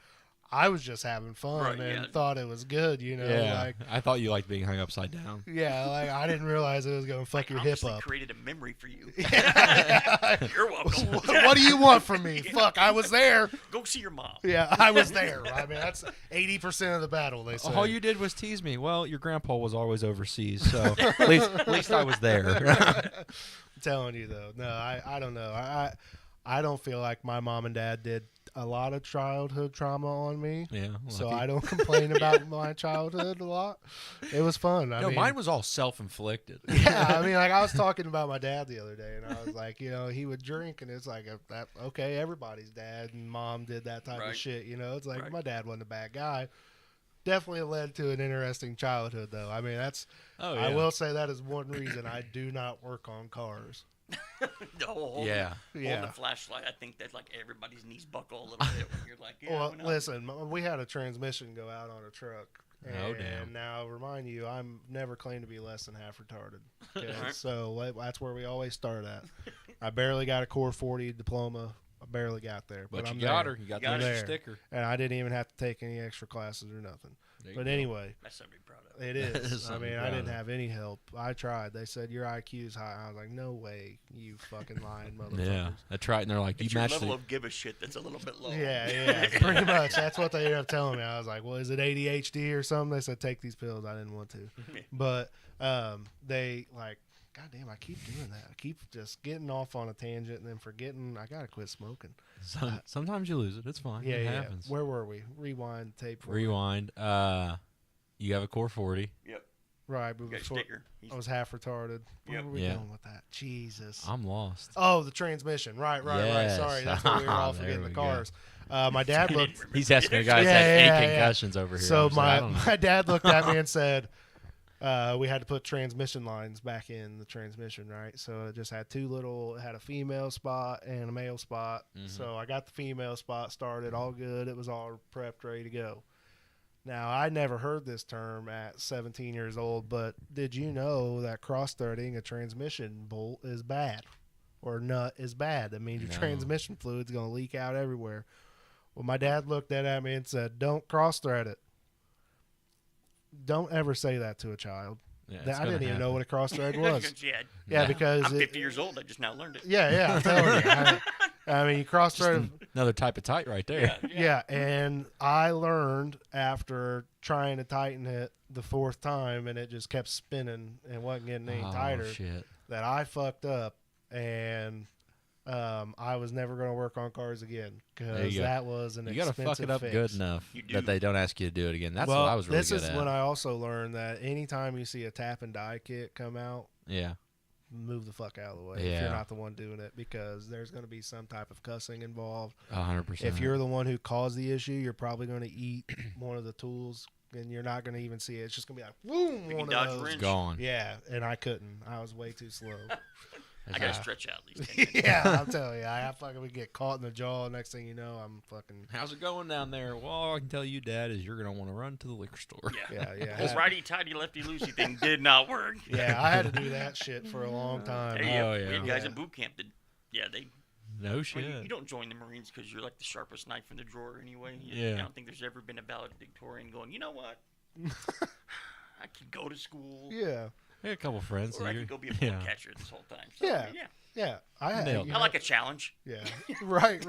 S2: I was just having fun
S3: Right,
S2: and
S3: yeah.
S2: thought it was good, you know,
S4: Yeah,
S2: like
S4: I thought you liked being hung upside down.
S2: yeah, like I didn't realize it was going to fuck your hip
S3: Obviously
S2: up.
S3: created a memory for you.
S2: Yeah.
S3: You're welcome.
S2: What do you want from me? Fuck, I was there.
S3: Go see your mom.
S2: Yeah, I was there. I mean, that's 80% of the battle, they say.
S4: All you did was tease me. Well, your grandpa was always overseas, so at least I was there.
S2: I'm telling you, though. No, I don't know. I don't feel like my mom and dad did a lot of childhood trauma on me.
S4: Yeah.
S2: So
S4: lucky.
S2: I don't complain about my childhood a lot. It was fun. I
S4: No,
S2: mean,
S4: mine was all self-inflicted.
S2: yeah, I mean, like I was talking about my dad the other day, and I was like, you know, he would drink, and it's like, okay, everybody's dad and mom did that type of
S3: Right.
S2: shit, you know. It's like
S3: Right.
S2: my dad wasn't a bad guy. Definitely led to an interesting childhood, though. I mean,
S4: Oh
S2: I will say that is one reason I do not work on cars.
S3: No,
S4: Yeah.
S3: Holding
S2: Yeah.
S3: the flashlight, I think that like everybody's knees buckle a little bit when you're like, yeah.
S2: Well,
S3: why not?
S2: listen, we had a transmission go out on a truck.
S4: Oh,
S2: And
S4: damn.
S2: now, remind you, I'm never claimed to be less than half retarded. Okay?
S3: Alright.
S2: So that's where we always start at. I barely got a Core 40 diploma. I barely got there.
S4: But
S2: I'm
S4: you got
S2: there.
S4: her. You got
S3: got
S4: the
S3: her.
S4: extra sticker.
S2: And I didn't even have to take any extra classes or nothing.
S4: There you
S2: But
S4: go.
S2: anyway,
S3: That's something to be proud of.
S2: it
S4: That
S2: is.
S4: is
S2: I
S4: something
S2: mean,
S4: to
S2: I
S4: be
S2: didn't
S4: proud of.
S2: have any help. I tried. They said your IQ's high. I was like, no way, you fucking lying motherfuckers.
S4: Yeah, that's right. And they're like,
S3: It's
S4: you
S3: your
S4: matched
S3: level
S4: it.
S3: of give a shit that's a little bit low.
S2: Yeah, pretty much. That's what they ended up telling me. I was like, well, is it ADHD or something? They said, take these pills. I didn't want to. But they, like, God damn, I keep doing that. I keep just getting off on a tangent and then forgetting I got to quit smoking.
S4: Sometimes you lose it. It's fine.
S2: Yeah,
S4: it
S2: yeah.
S4: happens.
S2: Where were we? Rewind tape. forward.
S4: Rewind. You have a Core 40.
S3: Yep.
S2: Right, but
S3: You got a
S2: before
S3: sticker.
S2: I was half retarded. Where
S3: Yep.
S2: were we
S4: Yeah.
S2: going with that? Jesus.
S4: I'm lost.
S2: Oh, the transmission. Right.
S4: Yes.
S2: Sorry, that's what we were all
S4: There
S2: forgetting.
S4: we
S2: The
S4: go.
S2: cars. My dad looked.
S4: He's asking a guy who's
S2: Yeah,
S4: had
S2: yeah,
S4: any
S2: yeah.
S4: concussions over here.
S2: So
S4: I'm just like, I don't know.
S2: my dad looked at me and said, we had to put transmission lines back in the transmission, right? So it just had it had a female spot and a male spot.
S4: Mhm.
S2: So I got the female spot started, all good. It was all prepped, ready to go. Now, I never heard this term at 17 years old, but did you know that cross-threading a transmission bolt is bad or nut is bad? That means your
S4: No.
S2: transmission fluid's going to leak out everywhere. Well, my dad looked at me and said, don't cross-thread it. Don't ever say that to a child.
S4: Yeah, it's
S2: I
S4: gonna
S2: didn't even know
S4: happen.
S2: what a cross-thread was.
S3: Yeah,
S2: Yeah, because
S3: I'm 50 years old. I just now learned it.
S2: Yeah, I'm telling you. I mean, you cross-thread.
S4: Another type of tight right there.
S2: Yeah, and I learned after trying to tighten it the fourth time, and it just kept spinning and wasn't getting any tighter,
S4: Shit.
S2: that I fucked up, and I was never going to work on cars again
S4: There
S2: because
S4: you go.
S2: that was an
S4: You got to
S2: expensive
S4: fuck it up
S2: fix.
S4: good enough
S3: You do.
S4: that they don't ask you to do it again. That's
S2: well,
S4: what I was really
S2: this
S4: good
S2: is
S4: at.
S2: when I also learned that anytime you see a tap and die kit come out,
S4: Yeah.
S2: move the fuck out of the way if
S4: Yeah.
S2: you're not the one doing it, because there's going to be some type of cussing involved.
S4: 100%.
S2: If you're the one who caused the issue, you're probably going to eat one of the tools, and you're not going to even see it. It's just going to be like, boom,
S3: You
S2: one
S3: can
S2: of
S3: dodge
S2: those.
S3: wrench.
S4: gone.
S2: Yeah, and I couldn't. I was way too slow.
S3: I got to stretch out at least 10 minutes.
S2: Yeah, I'm telling you, I fucking would get caught in the jaw. Next thing you know, I'm fucking.
S4: How's it going down there? Well, all I can tell you, Dad, is you're going to want to run to the liquor store.
S3: Yeah.
S2: Yeah.
S3: This righty-tighty, lefty-loosey thing did not work.
S2: Yeah, I had to do that shit for a long time.
S3: Hey,
S4: Oh,
S3: we
S4: yeah.
S3: had guys
S2: Yeah.
S3: at boot camp that, they.
S4: No
S3: I
S4: shit.
S3: mean, you don't join the Marines because you're like the sharpest knife in the drawer anyway.
S4: Yeah.
S3: I don't think there's ever been a valedictorian going, you know what? I could go to school,
S2: Yeah,
S4: I had a couple friends.
S3: or I
S4: here.
S3: could go be a
S4: Yeah.
S3: book catcher this whole time. So,
S2: Yeah.
S3: yeah.
S2: yeah. I had.
S4: Nailed
S2: you
S3: I
S2: know-
S3: like a challenge.
S2: Yeah, right.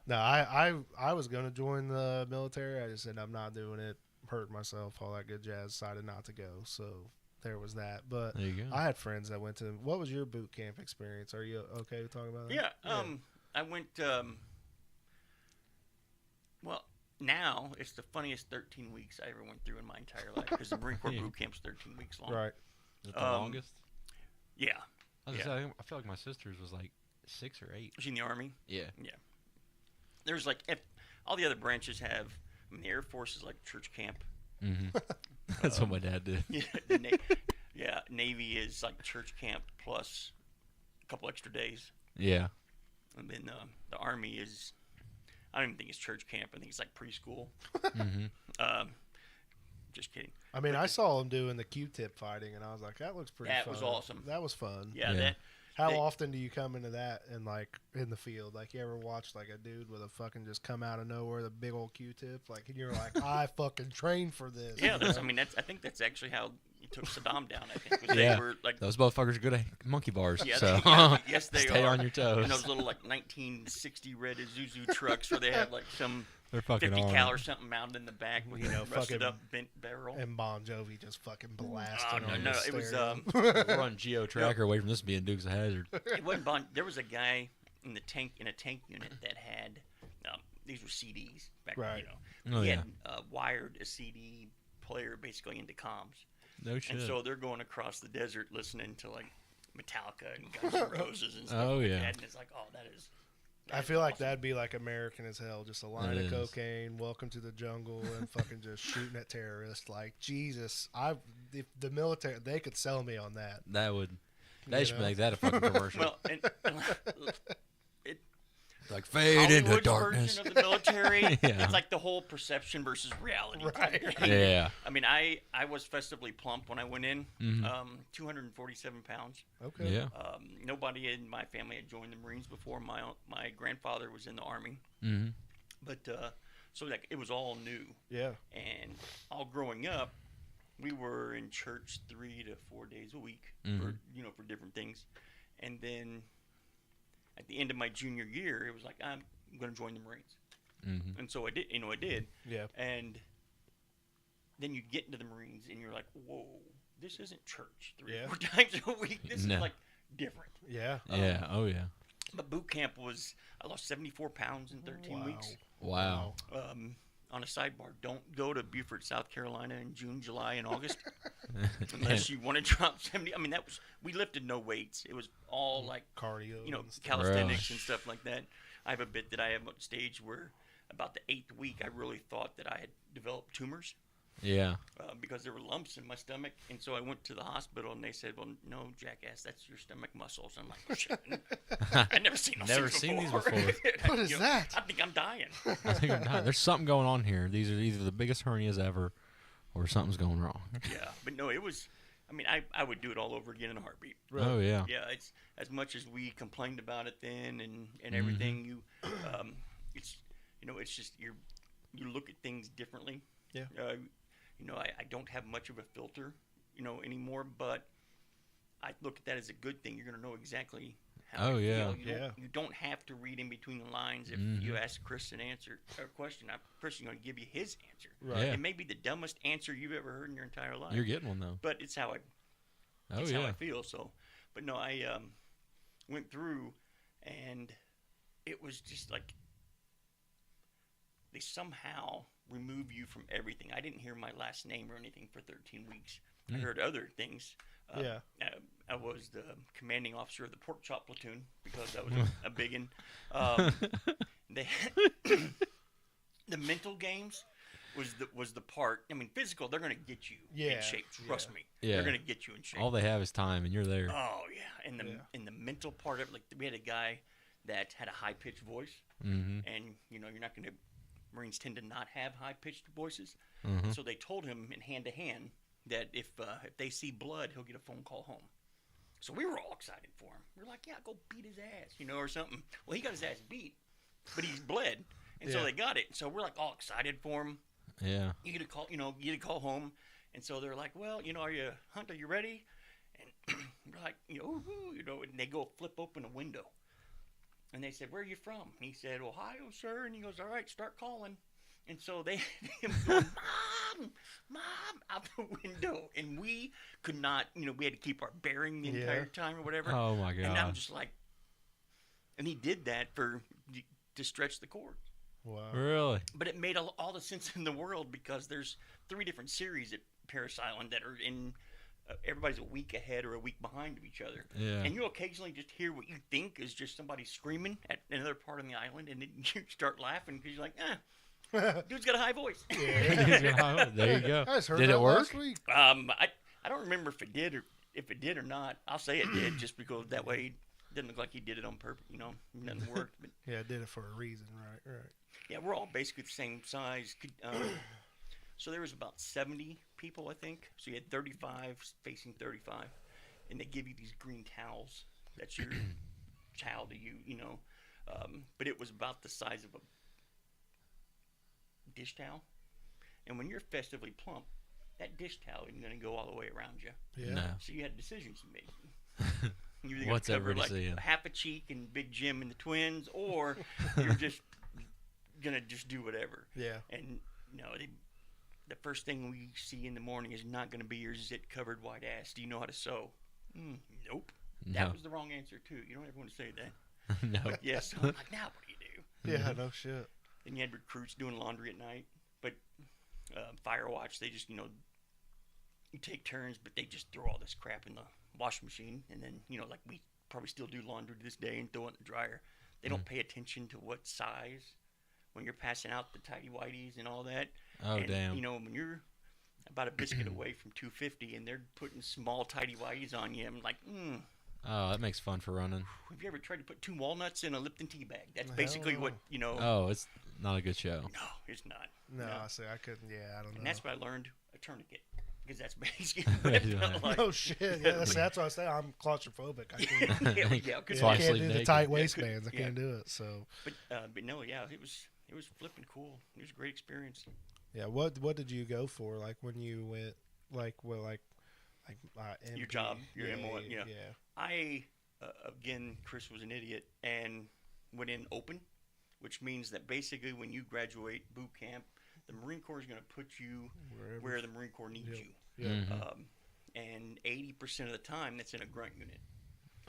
S2: No, I was gonna join the military. I just said I'm not doing it. Hurt myself, all that good jazz. Decided not to go. So there was that. But
S4: There you go.
S2: I had friends that went to. What was your boot camp experience? Are you okay to talk about that?
S3: Yeah. I went. Well, now it's the funniest 13 weeks I ever went through in my entire life because the Marine Corps
S4: Yeah.
S3: boot camp's 13 weeks long.
S2: Right.
S4: Is it the
S3: um,
S4: longest?
S3: Yeah.
S4: I, was
S3: yeah.
S4: gonna say, I feel like my sister's was like 6 or 8.
S3: Was he in the Army?
S4: Yeah.
S3: There's like all the other branches have. I mean, the Air Force is like church camp.
S4: Mm-hmm. That's what my dad did.
S3: Yeah. Navy is like church camp plus a couple extra days,
S4: Yeah.
S3: and then the Army is. I don't even think it's church camp. I think it's like preschool.
S4: Mm-hmm.
S3: Just kidding.
S2: I mean, I saw them doing the Q-tip fighting, and I was like, that looks pretty
S3: That
S2: fun.
S3: was awesome.
S2: That was fun.
S3: Yeah.
S4: Yeah.
S2: How
S3: They-
S2: often do you come into that and like in the field? Like, you ever watch like a dude with a fucking just come out of nowhere, the big old Q-tip? Like, and you're like, I fucking trained for this.
S3: Yeah,
S2: you know?
S3: I mean, I think that's actually how you took Saddam down. I think was
S4: Yeah.
S3: they were like,
S4: Those motherfuckers are good at monkey bars.
S3: yeah,
S4: so
S3: yes, they
S4: stay
S3: are.
S4: on your toes.
S3: And those little like 1960 red Isuzu trucks where they have like some
S4: They're fucking
S3: 50
S4: on
S3: cal
S4: it.
S3: or something mounted in the back with
S2: You know,
S3: a rusted
S2: fucking-
S3: up bent barrel.
S2: And Bon Jovi just fucking blasting
S3: Oh,
S2: on
S3: no,
S2: the
S3: it was
S2: stereo.
S4: Run Geo Tracker away from this being Dukes of Hazzard.
S3: it wasn't Bond. There was a guy in a tank unit that had these were CDs back then,
S2: Right.
S4: Oh,
S3: he
S4: yeah.
S3: had wired a CD player basically into comms.
S4: No shit.
S3: And so they're going across the desert listening to like Metallica and Guns N' Roses and stuff
S4: Oh,
S3: like
S4: yeah.
S3: that. And it's like, oh, that is.
S2: I feel like that'd be like American as hell. Just a line
S4: It
S2: of
S4: is.
S2: cocaine, welcome to the jungle, and fucking just shooting at terrorists. Like, Jesus, if the military, they could sell me on that.
S4: That would.
S2: You
S4: They should
S2: know?
S4: make that a fucking commercial.
S3: Well, and it,
S4: like Fade into
S3: Hollywood's
S4: darkness.
S3: version of the military.
S4: Yeah.
S3: It's like the whole perception versus reality.
S2: Right.
S4: Yeah.
S3: I mean, I was festively plump when I went in. 247 pounds.
S2: Okay.
S4: Yeah.
S3: Nobody in my family had joined the Marines before. My grandfather was in the Army.
S4: Mm-hmm.
S3: But so like it was all new.
S2: Yeah.
S3: And all growing up, we were in church 3 to 4 days a week for for different things. And then at the end of my junior year, it was like I'm going to join the Marines.
S4: Mm-hmm.
S3: And so I did. I did.
S2: Yeah.
S3: And then you get into the Marines and you're like, whoa, this isn't church 3 or 4 times a week. This
S4: No.
S3: is like different.
S2: Yeah.
S4: Yeah. Oh yeah.
S3: But boot camp I lost 74 pounds in 13 weeks.
S4: Wow.
S3: On a sidebar, don't go to Beaufort, South Carolina in June, July, and August unless you want to drop 70. I mean, we lifted no weights. It was all like
S2: Cardio.
S3: you know,
S2: and stuff.
S3: calisthenics
S4: Right.
S3: and stuff like that. I have a bit that I have on stage where about the 8th week, I really thought that I had developed tumors
S4: Yeah.
S3: because there were lumps in my stomach. And so I went to the hospital and they said, well, no, jackass, that's your stomach muscles. I'm like, shit. I've never seen those
S4: Never
S3: things
S4: seen these
S3: before.
S4: before.
S2: What is that?
S3: I think I'm dying.
S4: I think I'm dying. There's something going on here. These are either the biggest hernias ever, or something's going wrong.
S3: Yeah, but no, it was. I mean, I would do it all over again in a heartbeat.
S2: Right.
S4: Oh yeah.
S3: Yeah, it's as much as we complained about it then and everything. It's it's just you look at things differently.
S2: Yeah.
S3: I don't have much of a filter, anymore. But I look at that as a good thing. You're gonna know exactly how.
S4: Oh,
S3: I
S4: yeah.
S3: feel. You don't have to read in between the lines. If you ask Chris a question, Chris is going to give you his answer.
S2: Right.
S4: Yeah.
S3: It may be the dumbest answer you've ever heard in your entire life.
S4: You're getting one though.
S3: But it's how
S4: Oh
S3: how
S4: yeah.
S3: I feel. So, but no, I went through, and it was just like they somehow remove you from everything. I didn't hear my last name or anything for 13 weeks. I heard other things.
S2: Yeah.
S3: I was the commanding officer of the pork chop platoon because I was a biggin. They the mental games was the part. I mean, physical, they're going to get you
S2: Yeah,
S3: in shape. Trust me.
S4: Yeah.
S3: They're going to get you in shape.
S4: All they have is time, and you're there.
S3: Oh yeah, and the mental part of it, like we had a guy that had a high pitched voice,
S4: Mm-hmm.
S3: and you're not going to. Marines tend to not have high pitched voices,
S4: Mm-hmm.
S3: so they told him in hand to hand that if they see blood, he'll get a phone call home. So we were all excited for him. We're like, yeah, go beat his ass, or something. Well, he got his ass beat, but he's bled, and so
S2: Yeah.
S3: they got it. So we're like all excited for him.
S4: Yeah.
S3: You get a call, you get a call home, and so they're like, well, are you Hunt? Are you ready? And we're like, and they go flip open a window, and they said, where are you from? And he said, Ohio, sir. And he goes, all right, start calling. And so they him going, mom, out the window, and we could not, we had to keep our bearing the entire time or whatever.
S4: Oh my god.
S3: And I'm just like, and he did that to stretch the cord.
S2: Wow.
S4: Really?
S3: But it made all the sense in the world because there's 3 different series at Paris Island that are in. Everybody's a week ahead or a week behind of each other.
S4: Yeah.
S3: And you'll occasionally just hear what you think is just somebody screaming at another part of the island, and then you start laughing because you're like, dude's got a high voice.
S4: There you go.
S2: I just heard
S4: Did
S2: that
S4: it work?
S2: last week.
S3: I don't remember if it did or not. I'll say it did just because that way it didn't look like he did it on purpose. Nothing worked. But
S2: Yeah, I did it for a reason, right?
S3: yeah, we're all basically the same size. So there was about 70 people, I think. So you had 35 facing 35, and they give you these green towels. That's your towel to you, But it was about the size of a dish towel. And when you're festively plump, that dish towel isn't going to go all the way around you.
S2: Yeah.
S4: No.
S3: So you had decisions to make. You're either going
S4: What's
S3: to cover
S4: everybody
S3: like
S4: seeing?
S3: half a cheek and Big Jim and the twins, or you're just going to just do whatever.
S2: Yeah.
S3: And the first thing we see in the morning is not going to be your zit-covered white ass. Do you know how to sew? Nope. That
S4: No.
S3: was the wrong answer, too. You don't ever want to say that.
S4: No.
S3: But yes, I'm like, now what do you do?
S2: Yeah, no shit.
S3: Then you had recruits doing laundry at night. But Fire Watch, they just, you take turns, but they just throw all this crap in the washing machine. And then, like we probably still do laundry to this day and throw it in the dryer. They don't pay attention to what size when you're passing out the tidy whities and all that.
S4: Oh
S3: And,
S4: damn.
S3: when you're about a biscuit away from 250 and they're putting small tidy whities on you, I'm like,
S4: Oh, that makes fun for running.
S3: Have you ever tried to put 2 walnuts in a Lipton tea bag? That's
S2: Hell
S3: basically
S2: no.
S3: what, you know.
S4: Oh, it's not a good show.
S3: No, it's not.
S2: No, see, I couldn't. Yeah, I don't know.
S3: And that's what I learned, a tourniquet. Because that's basically what it felt like.
S2: Oh shit! Yeah, that's what I say. I'm claustrophobic. I can't.
S3: yeah,
S2: I
S4: That's why I
S2: can't
S4: sleep
S2: do the
S4: naked.
S2: tight waistbands. I
S3: Yeah.
S2: can't do it. So
S3: But no, yeah, it was flipping cool. It was a great experience.
S2: yeah, what did you go for? Like when you went, like
S3: Your
S2: MP?
S3: job, your M1,
S2: yeah.
S3: I again, Chris was an idiot and went in open, which means that basically when you graduate boot camp, the Marine Corps is going to put you
S2: Wherever.
S3: where the Marine Corps needs
S2: Yep.
S3: you.
S2: Yeah.
S4: Mhm.
S3: And 80% of the time, that's in a grunt unit.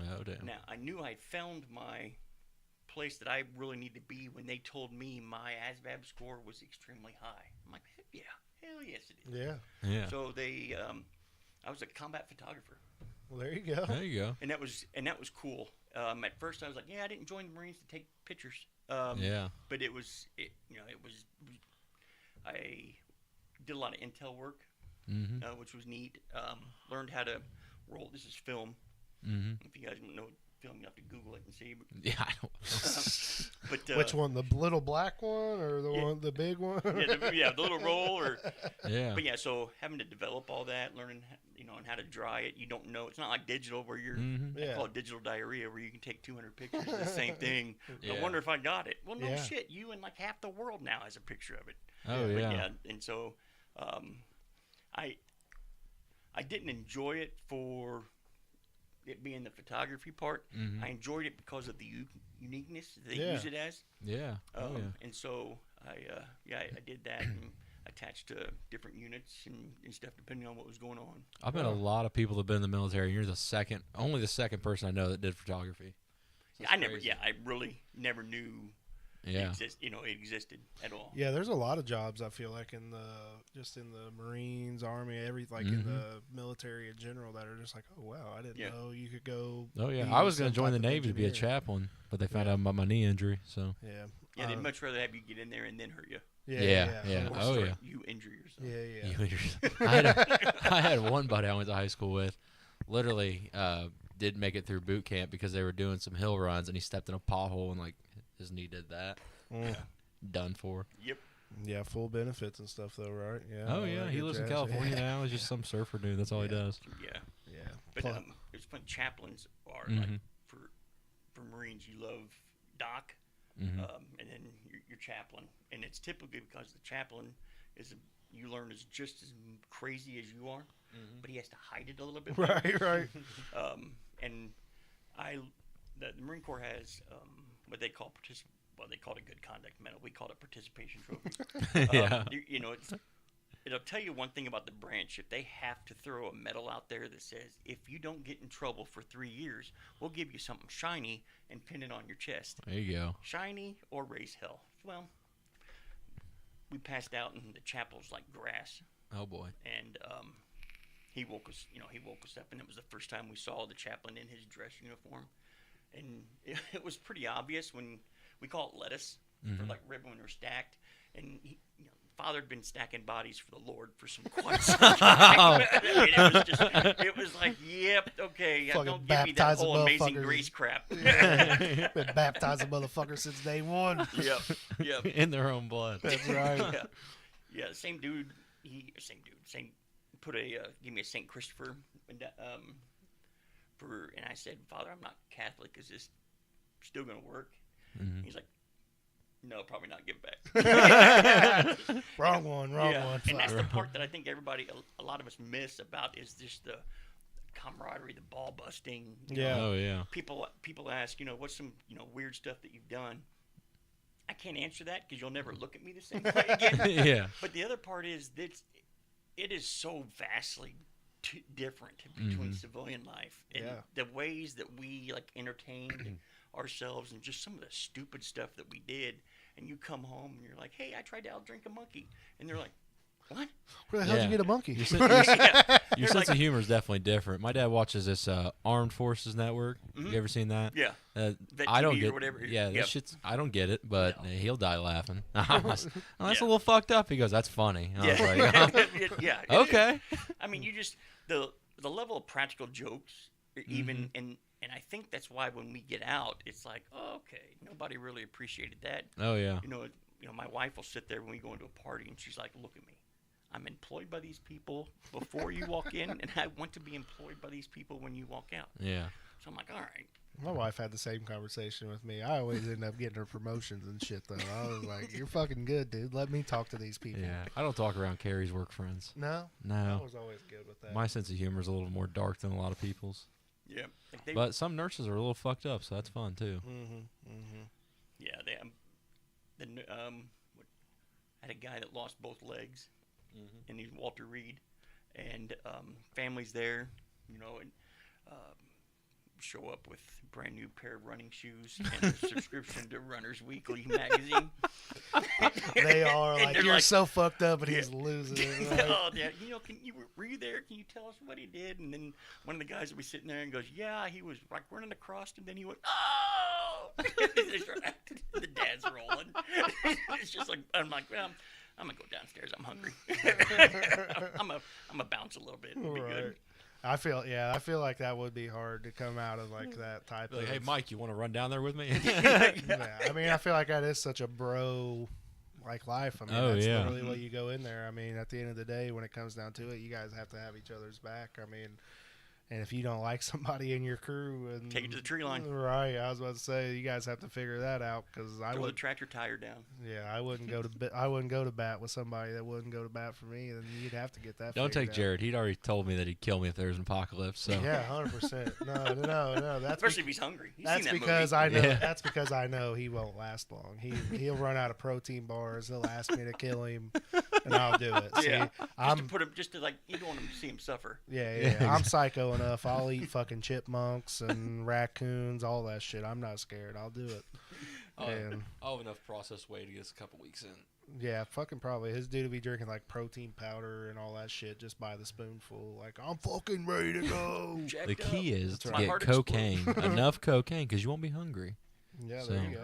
S4: Oh, damn.
S3: Now, I knew I'd found my place that I really need to be when they told me my ASVAB score was extremely high. I'm like, yeah, hell yes it is.
S2: Yeah.
S4: Yeah.
S3: So they, I was a combat photographer,
S2: Well, there you go.
S4: There you go.
S3: and that was cool. At first, I was like, yeah, I didn't join the Marines to take pictures.
S4: Yeah.
S3: But I did a lot of intel work,
S4: Mm-hmm.
S3: which was neat. Learned how to roll. This is film.
S4: Mm-hmm.
S3: If you guys don't know film, you have to Google it and see. But,
S4: Yeah. I don't.
S3: but
S2: Which one? The little black one or the
S3: Yeah.
S2: one, the big one?
S3: yeah, the little roll or.
S4: Yeah.
S3: But yeah, so having to develop all that, learning, and how to dry it. You don't know. It's not like digital where you're.
S4: Mm-hmm.
S3: I
S2: Yeah.
S3: call it digital diarrhea, where you can take 200 pictures of the same thing.
S4: Yeah.
S3: I wonder if I got it. Well, no
S2: Yeah.
S3: shit. You and like half the world now has a picture of it.
S4: Oh,
S3: But
S4: yeah.
S3: and so, I didn't enjoy it for it being the photography part.
S4: Mhm.
S3: I enjoyed it because of the uniqueness that they
S2: Yeah.
S3: use it as.
S4: Yeah. Oh, yeah.
S3: And so I did that and attached to different units and stuff depending on what was going on.
S4: I've met a lot of people that have been in the military. You're only the second person I know that did photography. So it's crazy.
S3: I really never knew
S4: Yeah.
S3: it existed at all.
S2: Yeah, there's a lot of jobs I feel like in the Marines, Army, in the military in general that are just like, oh wow, I didn't
S3: Yeah.
S2: know you could go.
S4: Oh, yeah.
S2: be
S4: I was going
S2: some
S4: to join the
S2: type of
S4: Navy to be a
S2: engineer.
S4: chaplain, but they found
S2: Yeah.
S4: out about my knee injury. So,
S2: Yeah.
S3: Yeah, they'd much rather have you get in there and then hurt you.
S4: Yeah.
S3: Or
S4: Oh,
S3: start
S4: yeah.
S3: you injure yourself.
S2: Yeah, yeah.
S4: you injured. I had one buddy I went to high school with. Literally, didn't make it through boot camp because they were doing some hill runs, and he stepped in a pothole and like his knee did that.
S2: Mm.
S4: Done for.
S3: Yep.
S2: Yeah, full benefits and stuff though, right? Yeah.
S4: Oh
S2: all
S4: yeah,
S2: that
S4: he
S2: good
S4: lives in
S2: jazz.
S4: California
S2: Yeah.
S4: now. He's just some surfer dude. That's all he
S2: Yeah.
S4: does.
S3: Yeah.
S2: Yeah.
S3: But
S2: Plus-
S3: it's fun. Chaplains are
S4: Mhm.
S3: like for Marines. You love doc,
S4: Mhm.
S3: and then your chaplain, and it's typically because the chaplain you learn is just as crazy as you are, but he has to hide it a little bit.
S2: Right, right.
S3: And the Marine Corps has what they call they call it a good conduct medal. We call it a participation trophy.
S4: Yeah.
S3: It'll tell you one thing about the branch. If they have to throw a medal out there that says, if you don't get in trouble for 3 years, we'll give you something shiny and pin it on your chest.
S4: There you go.
S3: Shiny or raise hell. Well, we passed out and the chapel's like grass.
S4: Oh boy.
S3: And he woke us up, and it was the first time we saw the chaplain in his dress uniform. And it was pretty obvious when we call it lettuce, for like ribbon when they're stacked. And Father had been stacking bodies for the Lord for some quite some time. I mean, it was like, yep, okay,
S2: Fucking
S3: don't give me that
S2: baptize the
S3: whole Amazing
S2: motherfuckers.
S3: Grace crap.
S2: Been baptizing motherfucker since day one.
S3: Yep.
S4: In their own blood.
S2: That's right.
S3: Yeah, same dude. Put give me a St. Christopher, and I said, Father, I'm not Catholic. Is this still gonna work?
S4: Mhm.
S3: He's like, no, probably not. Give it back.
S2: Wrong one.
S3: And that's the part that I think a lot of us miss about is just the camaraderie, the ball busting.
S2: Yeah.
S4: Oh yeah.
S3: People ask, what's some weird stuff that you've done. I can't answer that because you'll never look at me the same way again.
S4: Yeah.
S3: But the other part is that it is so vastly different between civilian life and the ways that we entertained ourselves and just some of the stupid stuff that we did. And you come home and you're like, hey, I tried to outdrink a monkey. And they're like, what?
S2: Where the hell did
S4: Yeah.
S2: you get a monkey?
S4: Your
S3: They're
S4: sense
S3: like,
S4: of humor is definitely different. My dad watches this Armed Forces Network. You ever seen that?
S3: yeah. Vet
S4: I don't
S3: TV or
S4: get.
S3: whatever.
S4: Yeah,
S3: Yep.
S4: that shit's. I don't get it, but
S3: No.
S4: he'll die laughing. That's
S3: Yeah.
S4: a little fucked up. He goes, "That's funny." I was
S3: Yeah.
S4: like,
S3: Yeah. it is.
S4: okay.
S3: I mean, you just the level of practical jokes, even and And I think that's why when we get out, it's like, oh, okay, nobody really appreciated that.
S4: Oh yeah.
S3: My wife will sit there when we go into a party, and she's like, look at me. I'm employed by these people before you walk in, and I want to be employed by these people when you walk out.
S4: Yeah.
S3: So I'm like, all right.
S2: My wife had the same conversation with me. I always end up getting her promotions and shit, though. I was like, you're fucking good, dude. Let me talk to these people.
S4: Yeah. I don't talk around Carrie's work friends.
S2: No? I
S4: No.
S2: was always good with that.
S4: My sense of humor is a little more dark than a lot of people's.
S3: Yeah.
S4: But some nurses are a little fucked up, so that's fun too.
S3: Yeah, I had a guy that lost both legs, and he's Walter Reed, and families there, and show up with a brand new pair of running shoes and a subscription to Runner's Weekly magazine.
S2: They are
S3: And
S2: like,
S3: they're
S2: you're
S3: like,
S2: so fucked up, and he's losing it. Right?
S3: Oh, Dad, were you there? Can you tell us what he did? And then one of the guys will be sitting there and goes, yeah, he was like running across, and then he went, oh! The dad's rolling. It's just like, I'm like, well, I'm gonna go downstairs. I'm hungry. I'm gonna bounce a little bit. It'll be good.
S2: I feel like that would be hard to come out of like that type
S4: Like,
S2: of.
S4: hey, Mike, you want to run down there with me?
S2: Yeah, I mean, I feel like that is such a bro like life. I mean, that's
S4: yeah.
S2: literally what you go in there. I mean, at the end of the day, when it comes down to it, you guys have to have each other's back. I mean, and if you don't like somebody in your crew, and
S3: Take it to the tree line.
S2: right? I was about to say, you guys have to figure that out because I
S3: Throw the
S2: would.
S3: tractor tire down.
S2: Yeah, I wouldn't go to I wouldn't go to bat with somebody that wouldn't go to bat for me. Then you'd have to get that.
S4: Don't
S2: figured
S4: take
S2: out.
S4: Jared. He'd already told me that he'd kill me if there was an apocalypse. So
S2: Yeah, 100%. No. That's
S3: Especially if he's hungry. He's
S2: That's
S3: seen that
S2: because
S3: movie.
S2: I know.
S4: Yeah.
S2: That's because I know he won't last long. He'll run out of protein bars. He'll ask me to kill him, and I'll do it. See,
S3: Yeah.
S2: I'm
S3: Just to like, you don't want him to see him suffer.
S2: yeah. I'm psycho enough. I'll eat fucking chipmunks and raccoons, all that shit. I'm not scared. I'll do it. And
S4: I'll have enough processed weight to get us a couple weeks in.
S2: yeah, fucking probably his dude will be drinking like protein powder and all that shit just by the spoonful. Like I'm fucking ready to go.
S3: Jacked
S4: The key
S3: up.
S4: is
S2: That's
S4: to
S2: right.
S3: My
S4: get
S3: heart
S4: cocaine, enough cocaine, because you won't be hungry.
S2: Yeah,
S4: So,
S2: there you go.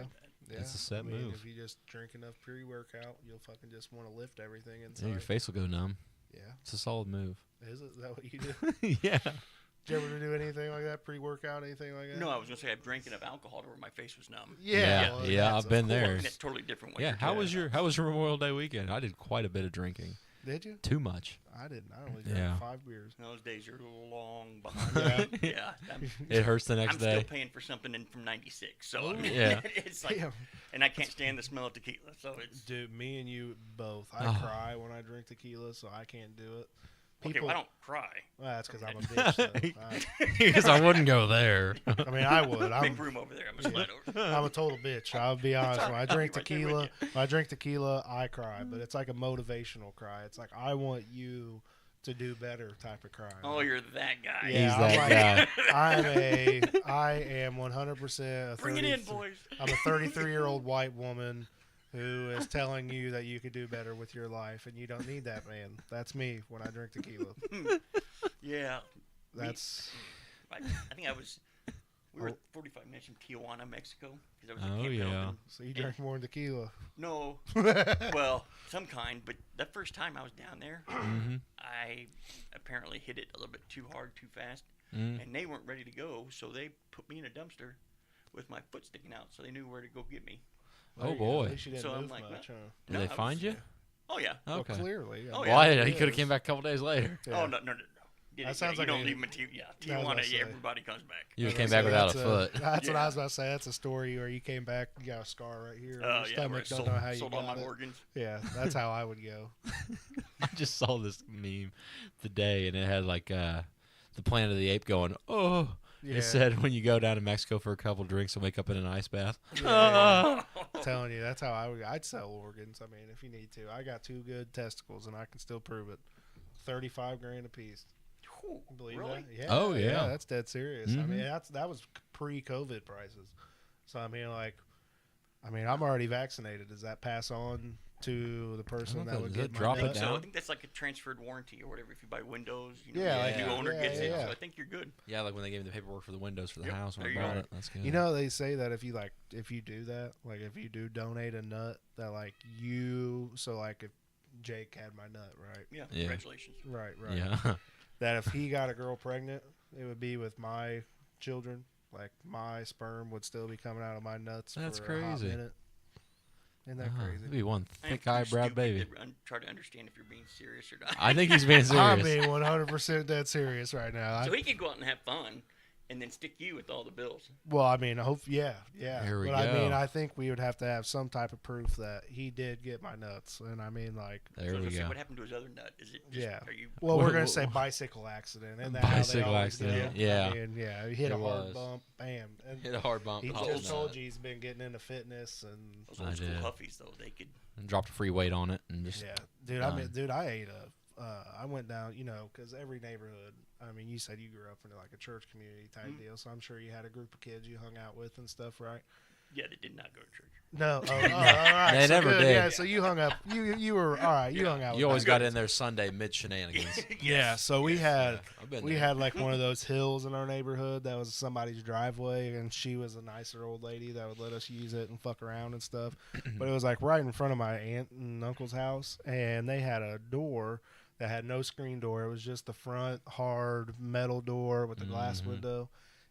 S2: Yeah,
S4: it's a set
S2: I mean,
S4: move.
S2: If you just drink enough pre-workout, you'll fucking just want to lift everything
S4: Yeah,
S2: inside.
S4: your face will go numb.
S2: Yeah,
S4: It's a solid move.
S2: is that what you do?
S4: Yeah.
S2: Did you ever do anything like that? Pre-workout, anything like that?
S3: No, I was gonna say I've drank enough alcohol to where my face was numb.
S4: Yeah,
S2: well,
S4: yeah,
S2: that's
S4: I've been
S2: of
S4: there.
S2: course.
S3: That's totally different. When
S4: Yeah.
S3: you're
S4: How
S3: doing
S4: was your Memorial Day weekend? I did quite a bit of drinking.
S2: Did you?
S4: Too much.
S2: I didn't. I only drank
S4: Yeah.
S2: 5 beers.
S3: Those days are long behind. Yeah,
S4: It hurts the next
S3: I'm
S4: day.
S3: still paying for something from '96, so I mean,
S4: Yeah.
S3: it's like,
S2: Damn.
S3: and I can't stand the smell of tequila, so it's
S2: Dude, me and you both. I
S4: Oh.
S2: cry when I drink tequila, so I can't do it.
S3: okay. Well, I don't cry.
S2: Well, that's because I'm a bitch. Though.
S4: Because I wouldn't go there.
S2: I mean, I would.
S3: Big room over there. I'm gonna slide over.
S2: I'm a total bitch. I'll be honest. When I drink
S3: Right there with
S2: tequila,
S3: you.
S2: when I drink tequila, I cry. But it's like a motivational cry. It's like I want you to do better type of cry.
S3: Oh, you're that guy.
S2: Yeah,
S4: He's
S2: I'm
S4: that
S2: like,
S4: guy.
S2: I am 100% a
S3: Bring it in, boys.
S2: I'm a 33-year-old white woman who is telling you that you could do better with your life, and you don't need that, man. That's me when I drink tequila.
S3: Yeah.
S2: That's
S3: I think I was. We were
S2: Oh.
S3: 45 minutes from Tijuana, Mexico, because I was
S4: Oh,
S3: at Camp
S4: yeah.
S3: Pendleton.
S2: so you drink more than tequila.
S3: No, well, some kind. But that first time I was down there,
S4: Mm-hmm.
S3: I apparently hit it a little bit too hard, too fast,
S4: Mm.
S3: and they weren't ready to go. So they put me in a dumpster with my foot sticking out, so they knew where to go get me.
S2: There
S4: Oh,
S2: you go.
S4: boy.
S2: At least you didn't
S3: So I'm
S2: move
S3: like,
S2: much, huh?
S4: Did
S3: No,
S4: they
S3: I was-
S4: find you?
S3: Oh yeah.
S4: Okay.
S2: Well, clearly.
S3: Oh,
S2: I
S3: yeah.
S2: mean,
S4: Why? He
S2: it
S4: could have
S2: is.
S4: came back a couple days later.
S2: Yeah.
S3: Oh no.
S2: That sounds like
S3: you don't
S2: a-
S3: leave them yeah.
S2: I was about
S3: Tijuana,
S2: to say.
S3: everybody comes back.
S4: You
S2: I was
S4: came
S2: gonna
S4: back
S2: say,
S4: without a foot.
S2: That's what
S3: Yeah.
S2: I was about to say. That's a story where you came back, you got a scar right here. on
S3: Oh
S2: your
S3: yeah, where I
S2: stomach, don't
S3: sold,
S2: know how you
S3: sold all
S2: got
S3: my
S2: it.
S3: organs.
S2: Yeah, that's how I would go.
S4: I just saw this meme today, and it had like the Planet of the Ape going, oh.
S2: Yeah.
S4: It said when you go down to Mexico for a couple drinks, you'll wake up in an ice bath.
S2: Yeah. I'm telling you, that's how I'd sell organs. I mean, if you need to. I got 2 good testicles, and I can still prove it. 35 grand a piece.
S3: Whew,
S2: Believe
S3: really?
S2: that? Yeah.
S4: Oh, yeah.
S2: That's dead serious. I
S4: Mhm.
S2: mean, that was pre-COVID prices. So I mean, I'm already vaccinated. Does that pass on to the person
S4: don't
S2: that
S4: know.
S2: would
S4: Does
S2: get
S4: it
S2: my
S4: drop it
S2: nut?
S3: So
S4: down?
S3: I think that's like a transferred warranty or whatever. If you buy Windows,
S2: Yeah,
S3: the
S4: like-
S3: new owner
S2: yeah,
S3: gets it.
S2: yeah.
S3: So I think you're good.
S4: Yeah, like when they gave me the paperwork for the windows for the
S3: Yep,
S4: house when
S3: there
S4: I
S3: you
S4: bought
S3: go.
S4: it. That's good.
S2: You know, they say that if you do that, like if you do donate a nut, that if Jake had my nut, right?
S3: Yeah,
S4: Yeah.
S3: congratulations.
S2: Right.
S4: Yeah.
S2: That if he got a girl pregnant, it would be with my children, Like my sperm would still be coming out of my nuts
S4: That's
S2: for a hot
S4: crazy.
S2: minute. Isn't that
S4: It'd
S2: crazy?
S4: be one
S3: I am
S4: thick
S3: too
S4: eyebrow
S3: stupid
S4: baby.
S3: to try to understand if you're being serious or not.
S4: I think he's being
S2: I'm
S4: serious.
S2: being 100% dead serious right now.
S3: So he could go out and have fun, and then stick you with all the bills.
S2: Well, I mean, yeah.
S4: There we
S2: but I mean,
S4: go.
S2: I think we would have to have some type of proof that he did get my nuts, and I mean, like,
S4: There
S3: So
S4: we
S3: say,
S4: go.
S3: what happened to his other nut? Is it just,
S2: Yeah.
S3: Are you?
S2: well, we're
S4: What-
S2: gonna
S4: what-
S2: say bicycle accident, and
S4: Bicycle accident, yeah.
S2: I mean, yeah, he hit
S4: It
S2: a hard
S4: was.
S2: bump, bam, and
S4: Hit a hard bump.
S2: he
S4: popped
S2: just
S4: his
S2: told
S4: nut.
S2: you he's been getting into fitness, and
S3: Those
S4: I
S3: old school
S4: did.
S3: huffies though, they could.
S4: And dropped a free weight on it and just
S2: yeah, dude. I mean,
S4: done.
S2: dude, I ate I went down, because every neighborhood. I mean, you said you grew up in like a church community type
S3: Mhm.
S2: deal, so I'm sure you had a group of kids you hung out with and stuff, right?
S3: Yeah, they did not go to church.
S2: No, all right.
S4: They
S2: so
S4: never
S2: good.
S4: did.
S2: Yeah, so you hung up. You were all right. You
S3: Yeah.
S2: hung out.
S4: you
S2: with
S4: always
S2: them.
S4: got in there Sunday mid shenanigans.
S2: Yeah, so we had
S4: I've been
S2: we
S4: there.
S2: had like one of those hills in our neighborhood that was somebody's driveway, and she was a nicer old lady that would let us use it and fuck around and stuff. But it was like right in front of my aunt and uncle's house, and they had a door that had no screen door. It was just the front hard metal door with the glass
S4: Mhm.
S2: window.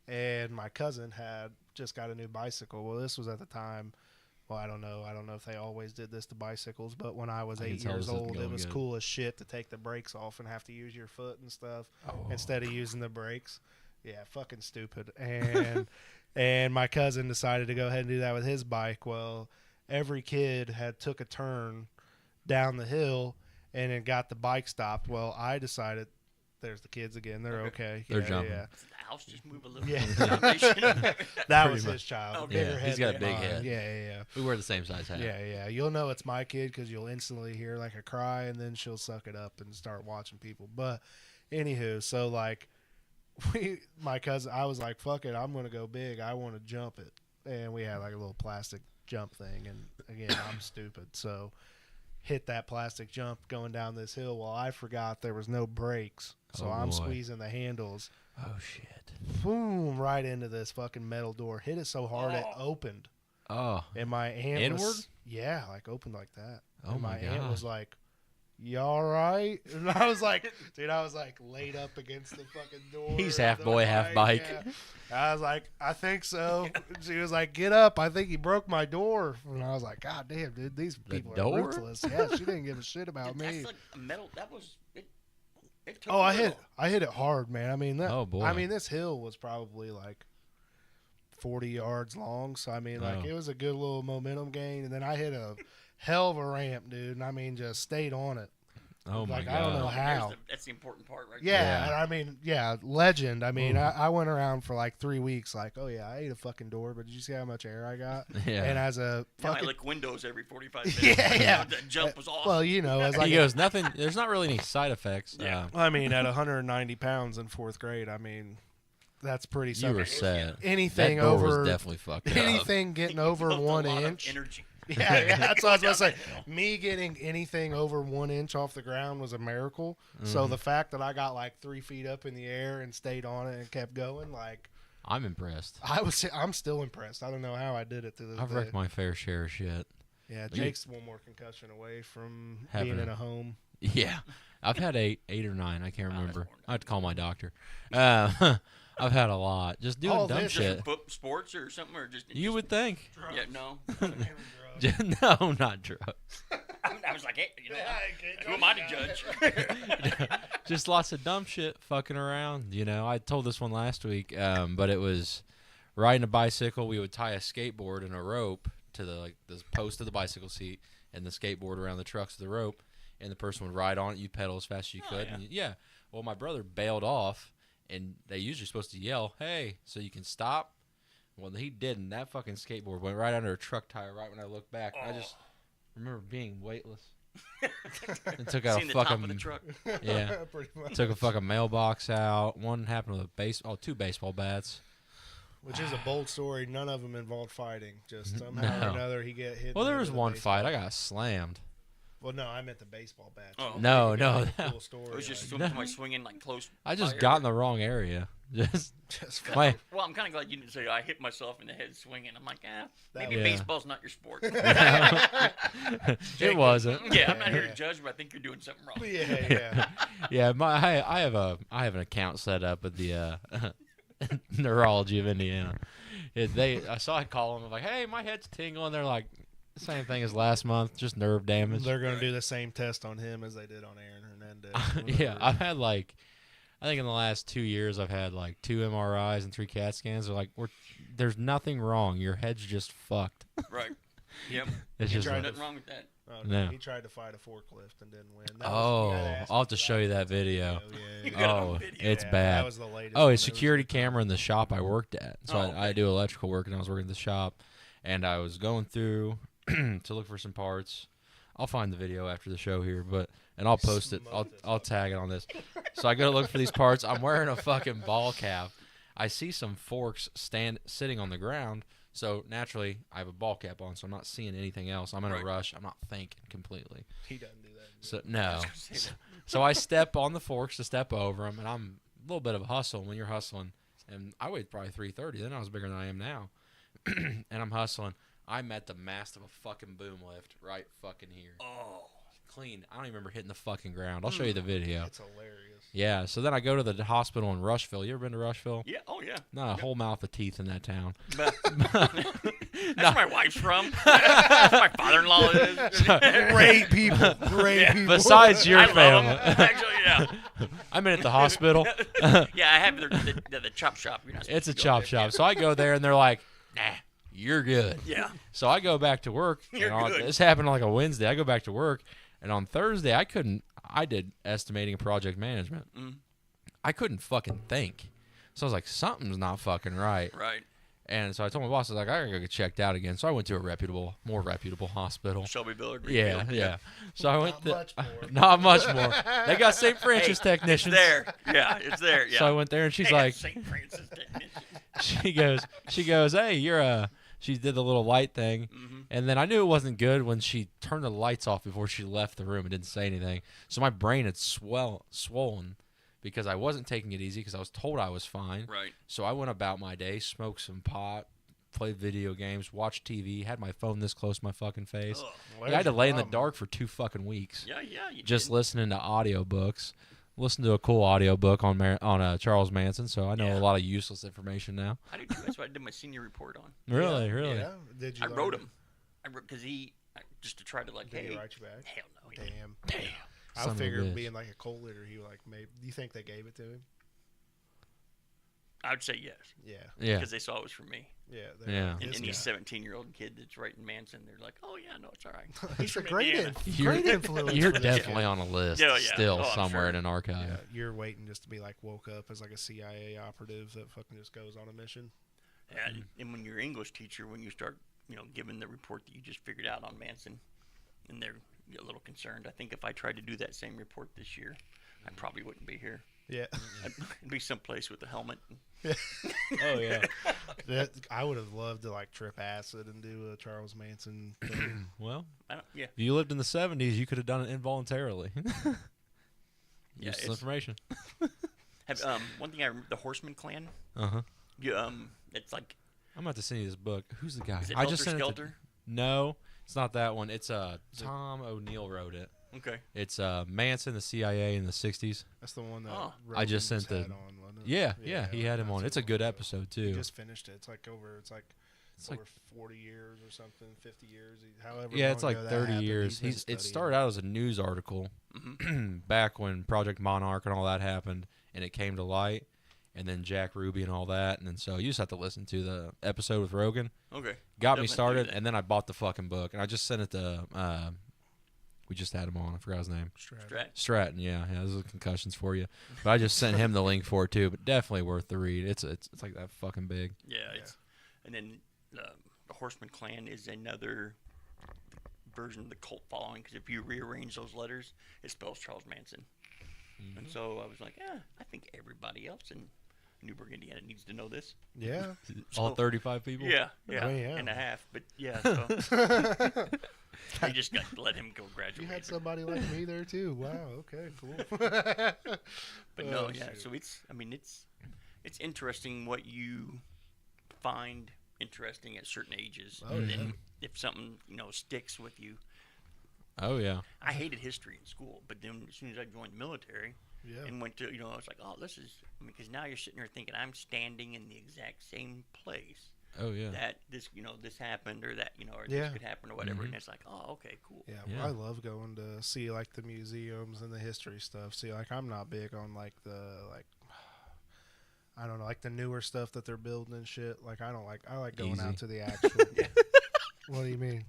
S2: And my cousin had just got a new bicycle. Well, this was at the time. Well, I don't know. I don't know if they always did this to bicycles, but when I was
S4: I can
S2: 8
S4: tell
S2: years
S4: this isn't
S2: old, it
S4: going
S2: was
S4: good.
S2: cool as shit to take the brakes off and have to use your foot and stuff
S4: Oh.
S2: instead of using the brakes. Yeah, fucking stupid. And and my cousin decided to go ahead and do that with his bike. Well, every kid had took a turn down the hill and it got the bike stopped. Well, I decided there's the kids again. They're okay.
S4: They're
S2: Yeah,
S4: jumping.
S2: Yeah.
S3: Does the house just move a little?
S2: Yeah.
S3: bit?
S2: That
S4: Pretty
S2: was
S4: much.
S2: his child.
S3: Okay.
S2: Bigger
S4: Yeah,
S2: head
S4: he's got a
S2: than
S4: big
S2: mine.
S4: head.
S2: Yeah.
S4: We wear the same size hat.
S2: Yeah. You'll know it's my kid because you'll instantly hear like a cry, and then she'll suck it up and start watching people. But anywho, so like my cousin, I was like, "Fuck it, I'm gonna go big. I want to jump it." And we had like a little plastic jump thing, and again, I'm stupid, so hit that plastic jump going down this hill. Well, I forgot there was no brakes, so
S4: Oh,
S2: I'm
S4: boy.
S2: squeezing the handles.
S4: Oh shit.
S2: Boom! Right into this fucking metal door. Hit it so hard it
S3: Oh.
S2: opened.
S4: Oh.
S2: And my aunt
S4: Inward?
S2: was, yeah, like opened like that.
S4: Oh
S2: and
S4: my
S2: my aunt
S4: God.
S2: was like, "You all right?" And I was like, dude, I was like laid up against the fucking door.
S4: He's half
S2: The
S4: boy, half bike.
S2: yeah. I was like, "I think so." She was like, "Get up! I think he broke my door." And I was like, "God damn, dude, these people are
S4: door?
S2: ruthless." Yeah, she didn't give a shit about me.
S3: That's like a metal. That was it. It took
S2: Oh,
S3: a
S2: I
S3: little.
S2: hit it hard, man. I mean,
S4: Oh, boy.
S2: I mean, this hill was probably like 40 yards long, so I mean, like
S4: Oh.
S2: it was a good little momentum gain. And then I hit a hell of a ramp, dude. And I mean, just stayed on it.
S4: Oh my
S2: Like,
S4: god.
S2: I don't know
S3: Oh,
S2: how.
S3: that's the important part, right?
S2: Yeah,
S4: Yeah.
S2: and I mean, yeah, legend. I mean,
S4: Ooh.
S2: I went around for like 3 weeks, like, oh yeah, I ate a fucking door, but did you see how much air I got?
S4: Yeah.
S2: And as a
S3: Now I
S2: fucking
S3: lick windows every 45
S2: Yeah,
S3: minutes.
S2: yeah.
S3: That jump was awesome.
S2: well, you know, as like
S4: he goes, nothing. There's not really any side effects.
S3: Yeah.
S2: I mean, at 190 pounds in 4th grade, I mean, that's pretty
S4: You
S2: something.
S4: were set.
S2: Anything
S4: That door
S2: over
S4: was definitely fucked up.
S2: anything getting over
S3: Built a
S2: 1
S3: lot of
S2: inch.
S3: energy.
S2: Yeah, that's what I was gonna say.
S3: Down that hill.
S2: Me getting anything over 1 inch off the ground was a miracle. So the fact that I got like 3 feet up in the air and stayed on it and kept going, like
S4: I'm impressed.
S2: I'm still impressed. I don't know how I did it to this
S4: I've
S2: day.
S4: wrecked my fair share of shit.
S2: Yeah, Jake's one more concussion away from
S4: Having
S2: being in
S4: a-
S2: a home.
S4: Yeah, I've had eight or nine. I can't
S3: Wow, that's
S4: remember.
S3: more than
S4: I have to call my doctor. I've had a lot. Just doing
S2: All
S4: dumb
S2: this
S4: shit.
S3: Just sports or something, or just
S4: You would think.
S3: Yeah, no.
S4: No, not drugs.
S3: I was like, hey, you know,
S2: Yeah,
S3: who am I to judge?
S4: Just lots of dumb shit fucking around. You know, I told this one last week, but it was riding a bicycle. We would tie a skateboard and a rope to the post of the bicycle seat, and the skateboard around the trucks of the rope, and the person would ride on it. You pedal as fast as you
S3: Oh,
S4: could.
S3: yeah.
S4: And yeah. Well, my brother bailed off, and they usually supposed to yell, "Hey!" so you can stop. Well, he didn't. That fucking skateboard went right under a truck tire. Right when I looked back, I just remember being weightless. And took out
S3: Seen
S4: a
S3: the top
S4: fucking
S3: of the truck.
S4: yeah.
S2: pretty much.
S4: Took a fucking mailbox out. One happened with two baseball bats.
S2: Which is a bold story. None of them involved fighting. Just somehow
S4: No.
S2: or another, he get hit.
S4: Well,
S2: in the
S4: there was
S2: head with a
S4: one
S2: baseball
S4: fight. I
S2: bat.
S4: got slammed.
S2: Well, no, I meant the baseball bat.
S3: Oh.
S4: No,
S2: Like,
S4: no,
S2: a
S4: no.
S2: cool story.
S3: It was just
S2: like,
S3: somebody swinging like close.
S4: I just
S3: fire.
S4: got in the wrong area. Just
S2: just
S4: my
S3: Well, I'm kind of glad you didn't say I hit myself in the head swinging. I'm like, maybe
S4: Yeah.
S3: baseball's not your sport.
S4: it wasn't.
S3: Yeah, I'm not here
S2: Yeah.
S3: to judge, but I think you're doing something wrong.
S2: yeah.
S4: Yeah, I have an account set up with the Neurology of Indiana. I saw a call them. I'm like, hey, my head's tingling. They're like, same thing as last month, just nerve damage.
S2: They're going to do the same test on him as they did on Aaron Hernandez.
S4: Yeah, I've had I think in the last 2 years, I've had 2 MRIs and 3 CAT scans. They're like, there's nothing wrong. Your head's just fucked.
S3: Right. Yep.
S4: It's just
S3: nothing wrong with that.
S2: Oh,
S4: No.
S2: He tried to fight a forklift and didn't win.
S4: I'll have to show you that video.
S3: You got it on
S4: Oh,
S3: video.
S4: it's
S2: That
S4: bad.
S2: was the latest.
S4: Oh,
S2: one.
S4: a security camera in the shop I worked at. So
S3: Oh,
S4: I do electrical work, and I was working at the shop, and I was going through to look for some parts. I'll find the video after the show here, and I'll post it. I'll tag it on this. So I go to look for these parts. I'm wearing a fucking ball cap. I see some forks sitting on the ground. So naturally, I have a ball cap on, so I'm not seeing anything else. I'm in a rush. I'm not thinking completely.
S2: He doesn't do that.
S4: So no. So I step on the forks to step over them, and I'm a little bit of a hustle when you're hustling. And I weighed probably 330. Then I was bigger than I am now. And I'm hustling. I met the mast of a fucking boom lift right fucking here.
S3: Oh.
S4: Clean. I don't even remember hitting the fucking ground. I'll show you the video.
S2: It's hilarious.
S4: Yeah, so then I go to the hospital in Rushville. You ever been to Rushville?
S3: Yeah. Oh, yeah.
S4: Not a whole mouth of teeth in that town.
S3: That's where my wife's from. That's where my father-in-law is.
S2: Great people. Great people.
S4: Besides your
S3: I love
S4: family.
S3: 'em. Actually, yeah.
S4: I'm in at the hospital.
S3: Yeah, I have the chop shop. You're not supposed
S4: It's a
S3: to go
S4: chop
S3: there.
S4: shop. So I go there, and they're like, nah, you're good.
S3: Yeah.
S4: So I go back to work.
S3: You're good.
S4: This happened on like a Wednesday. I go back to work, and on Thursday, I did estimating and project management.
S3: Mm.
S4: I couldn't fucking think. So I was like, something's not fucking right.
S3: Right.
S4: And so I told my boss, I was like, I gotta go get checked out again. So I went to a more reputable hospital.
S3: Shelbyville or
S4: Yeah,
S3: Greenfield.
S4: yeah. So I went
S2: Not much more.
S4: not much more. They got St. Francis technicians.
S3: It's there. Yeah, it's there. Yeah.
S4: So I went there, and she's
S3: Hey,
S4: like,
S3: St. Francis technician.
S4: she goes, hey, you're she did the little light thing.
S3: Mm-hmm.
S4: And then I knew it wasn't good when she turned the lights off before she left the room and didn't say anything. So my brain had swollen because I wasn't taking it easy because I was told I was fine.
S3: Right.
S4: So I went about my day, smoked some pot, played video games, watched TV, had my phone this close to my fucking face.
S3: Ugh.
S2: Well,
S4: I had to
S2: there's
S4: lay
S2: your
S4: in the
S2: problem.
S4: dark for 2 fucking weeks.
S3: Yeah, yeah. You
S4: Just
S3: did.
S4: listening to audiobooks. Listen to a cool audiobook on Charles Manson, so I know
S3: Yeah.
S4: a lot of useless information now.
S3: I did too. That's what I did my senior report on.
S4: Really, really.
S2: Yeah. Did you
S3: I wrote him. Because just to try to
S2: Did
S3: hey.
S2: he write you back?
S3: Hell no. he didn't.
S2: Damn.
S3: Damn.
S2: I
S4: Son of a
S2: figured
S4: bitch.
S2: being like a cold leader, he maybe. Do you think they gave it to him?
S3: I would say yes.
S2: Yeah.
S4: Yeah.
S3: Because they saw it was for me.
S2: Yeah.
S4: Yeah.
S3: And
S2: This
S3: any
S2: guy.
S3: 17-year-old kid that's writing Manson, they're like, oh, yeah, no, it's all right.
S2: He's a
S3: from
S2: great,
S3: Indiana.
S2: great influence.
S4: You're
S2: for this
S4: definitely
S2: kid.
S4: on a list
S3: Yeah, yeah.
S4: still
S3: Oh, I'm
S4: somewhere
S3: sure.
S4: in an archive.
S2: Yeah, you're waiting just to be like woke up as like a CIA operative that fucking just goes on a mission.
S3: Yeah, and when you're English teacher, when you start, giving the report that you just figured out on Manson, and they're a little concerned. I think if I tried to do that same report this year, I probably wouldn't be here.
S2: Yeah.
S3: I'd be someplace with a helmet.
S4: Oh yeah.
S2: I would have loved to like trip acid and do a Charles Manson thing.
S4: Well,
S3: Yeah.
S4: if you lived in the 70s, you could have done it involuntarily.
S3: Yeah,
S4: Useless
S3: it's-
S4: information.
S3: One thing I remember, the Horseman Clan.
S4: Uh-huh.
S3: It's like,
S4: I'm about to send you this book. Who's the guy?
S3: is it
S4: I
S3: Helter
S4: just sent it to,
S3: Skelter?
S4: No, it's not that one. It's Tom O'Neill wrote it.
S3: Okay.
S4: It's Manson, the CIA in the 60s.
S2: That's the one that
S3: Oh.
S4: I just
S2: Rogan's
S4: sent
S2: had
S4: the-
S2: on, wasn't it?
S4: Yeah, he had him
S2: not
S4: on.
S2: too
S4: It's a
S2: long
S4: good
S2: ago.
S4: episode
S2: He
S4: too.
S2: just finished it. It's like
S4: It's
S2: over
S4: like
S2: 40 years or something, 50 years. However,
S4: yeah,
S2: long
S4: it's like
S2: ago that
S4: 30
S2: happened,
S4: years.
S2: he's been
S4: It started
S2: studying.
S4: out as a news article
S3: Mm-hmm.
S4: back when Project Monarch and all that happened, and it came to light, and then Jack Ruby and all that, and then so you just have to listen to the episode with Rogan.
S3: Okay.
S4: Got me
S3: Definitely
S4: started,
S3: do that.
S4: and then I bought the fucking book, and I just sent it to. We just had him on. I forgot his name.
S3: Strat.
S4: Stratton. Yeah, those are concussions for you. But I just sent him the link for it too. But definitely worth the read. It's like that fucking big.
S3: Yeah. And then the Horseman Clan is another version of the cult following, because if you rearrange those letters, it spells Charles Manson.
S4: Mm-hmm.
S3: And so I was like, I think everybody else in Newburgh, Indiana needs to know this.
S2: Yeah.
S4: All 35 people.
S3: Yeah,
S2: Oh, yeah.
S3: and a half. But yeah, so I just got to let him go
S2: You
S3: graduate.
S2: had somebody like me there too. Wow. Okay. Cool.
S3: But no,
S2: Oh,
S3: yeah.
S2: shoot.
S3: So it's interesting what you find interesting at certain ages,
S2: Oh,
S3: and
S2: yeah.
S3: then if something sticks with you.
S4: Oh yeah.
S3: I hated history in school, but then as soon as I joined the military,
S2: Yeah.
S3: and went to, I was like, oh, this is, because now you're sitting there thinking I'm standing in the exact same place
S4: Oh yeah.
S3: that this, this happened, or that, or
S2: Yeah.
S3: this could happen, or whatever.
S4: Mhm.
S3: And it's like, oh, okay, cool.
S2: Yeah,
S4: Yeah.
S2: I love going to see like the museums and the history stuff. See, like I'm not big on like I don't know, like the newer stuff that they're building and shit. Like I like going
S4: Easy.
S2: out to the actual. What do you mean?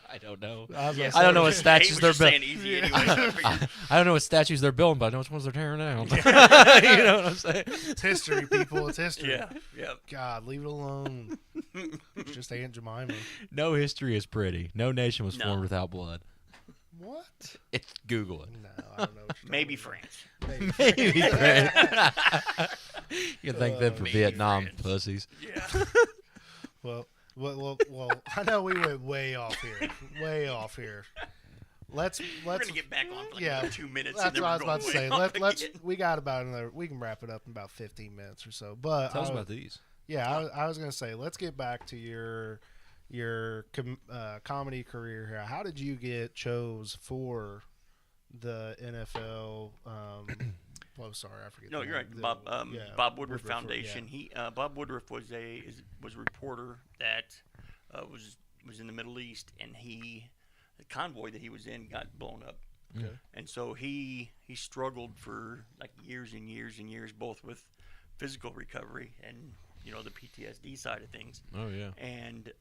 S4: I don't know.
S2: I,
S3: Yeah,
S4: I don't know what
S3: Nate
S4: statues
S3: was
S4: they're
S3: just saying
S4: building.
S3: easy anyway. So I figured-
S4: I don't know what statues they're building, but I know which ones they're tearing down. You know what I'm saying?
S2: It's history, people. It's history.
S3: yeah.
S2: God, leave it alone. It's just Aunt Jemima.
S4: No history is pretty. No nation was
S3: No.
S4: formed without blood.
S2: What?
S4: It's Google it.
S2: No, I don't know. What you're
S3: Maybe
S2: talking
S3: France.
S2: about.
S4: Maybe. Right? You can thank them for
S3: Maybe
S4: Vietnam,
S3: France.
S4: pussies.
S3: Yeah.
S2: Well. I know we went way off here. Way off here. Let's
S3: We're gonna get back on for like
S2: yeah,
S3: another 2 minutes.
S2: That's
S3: and then
S2: what I was
S3: we're
S2: about to say.
S3: going way off
S2: Let's
S3: again.
S2: we got about another. We can wrap it up in about 15 minutes or so. But
S4: Tell us about these.
S2: Yeah, I was gonna say let's get back to your comedy career here. How did you get chose for the NFL? Oh, sorry, I forget.
S3: No,
S2: the
S3: you're
S2: name.
S3: right.
S2: The-
S3: Bob
S2: yeah,
S3: Bob Woodruff
S2: Woodruff,
S3: Foundation. He Bob Woodruff was a reporter that was in the Middle East, and the convoy that he was in got blown up.
S2: Okay.
S3: And so he struggled for like years and years and years, both with physical recovery and the PTSD side of things.
S4: Oh yeah.
S3: And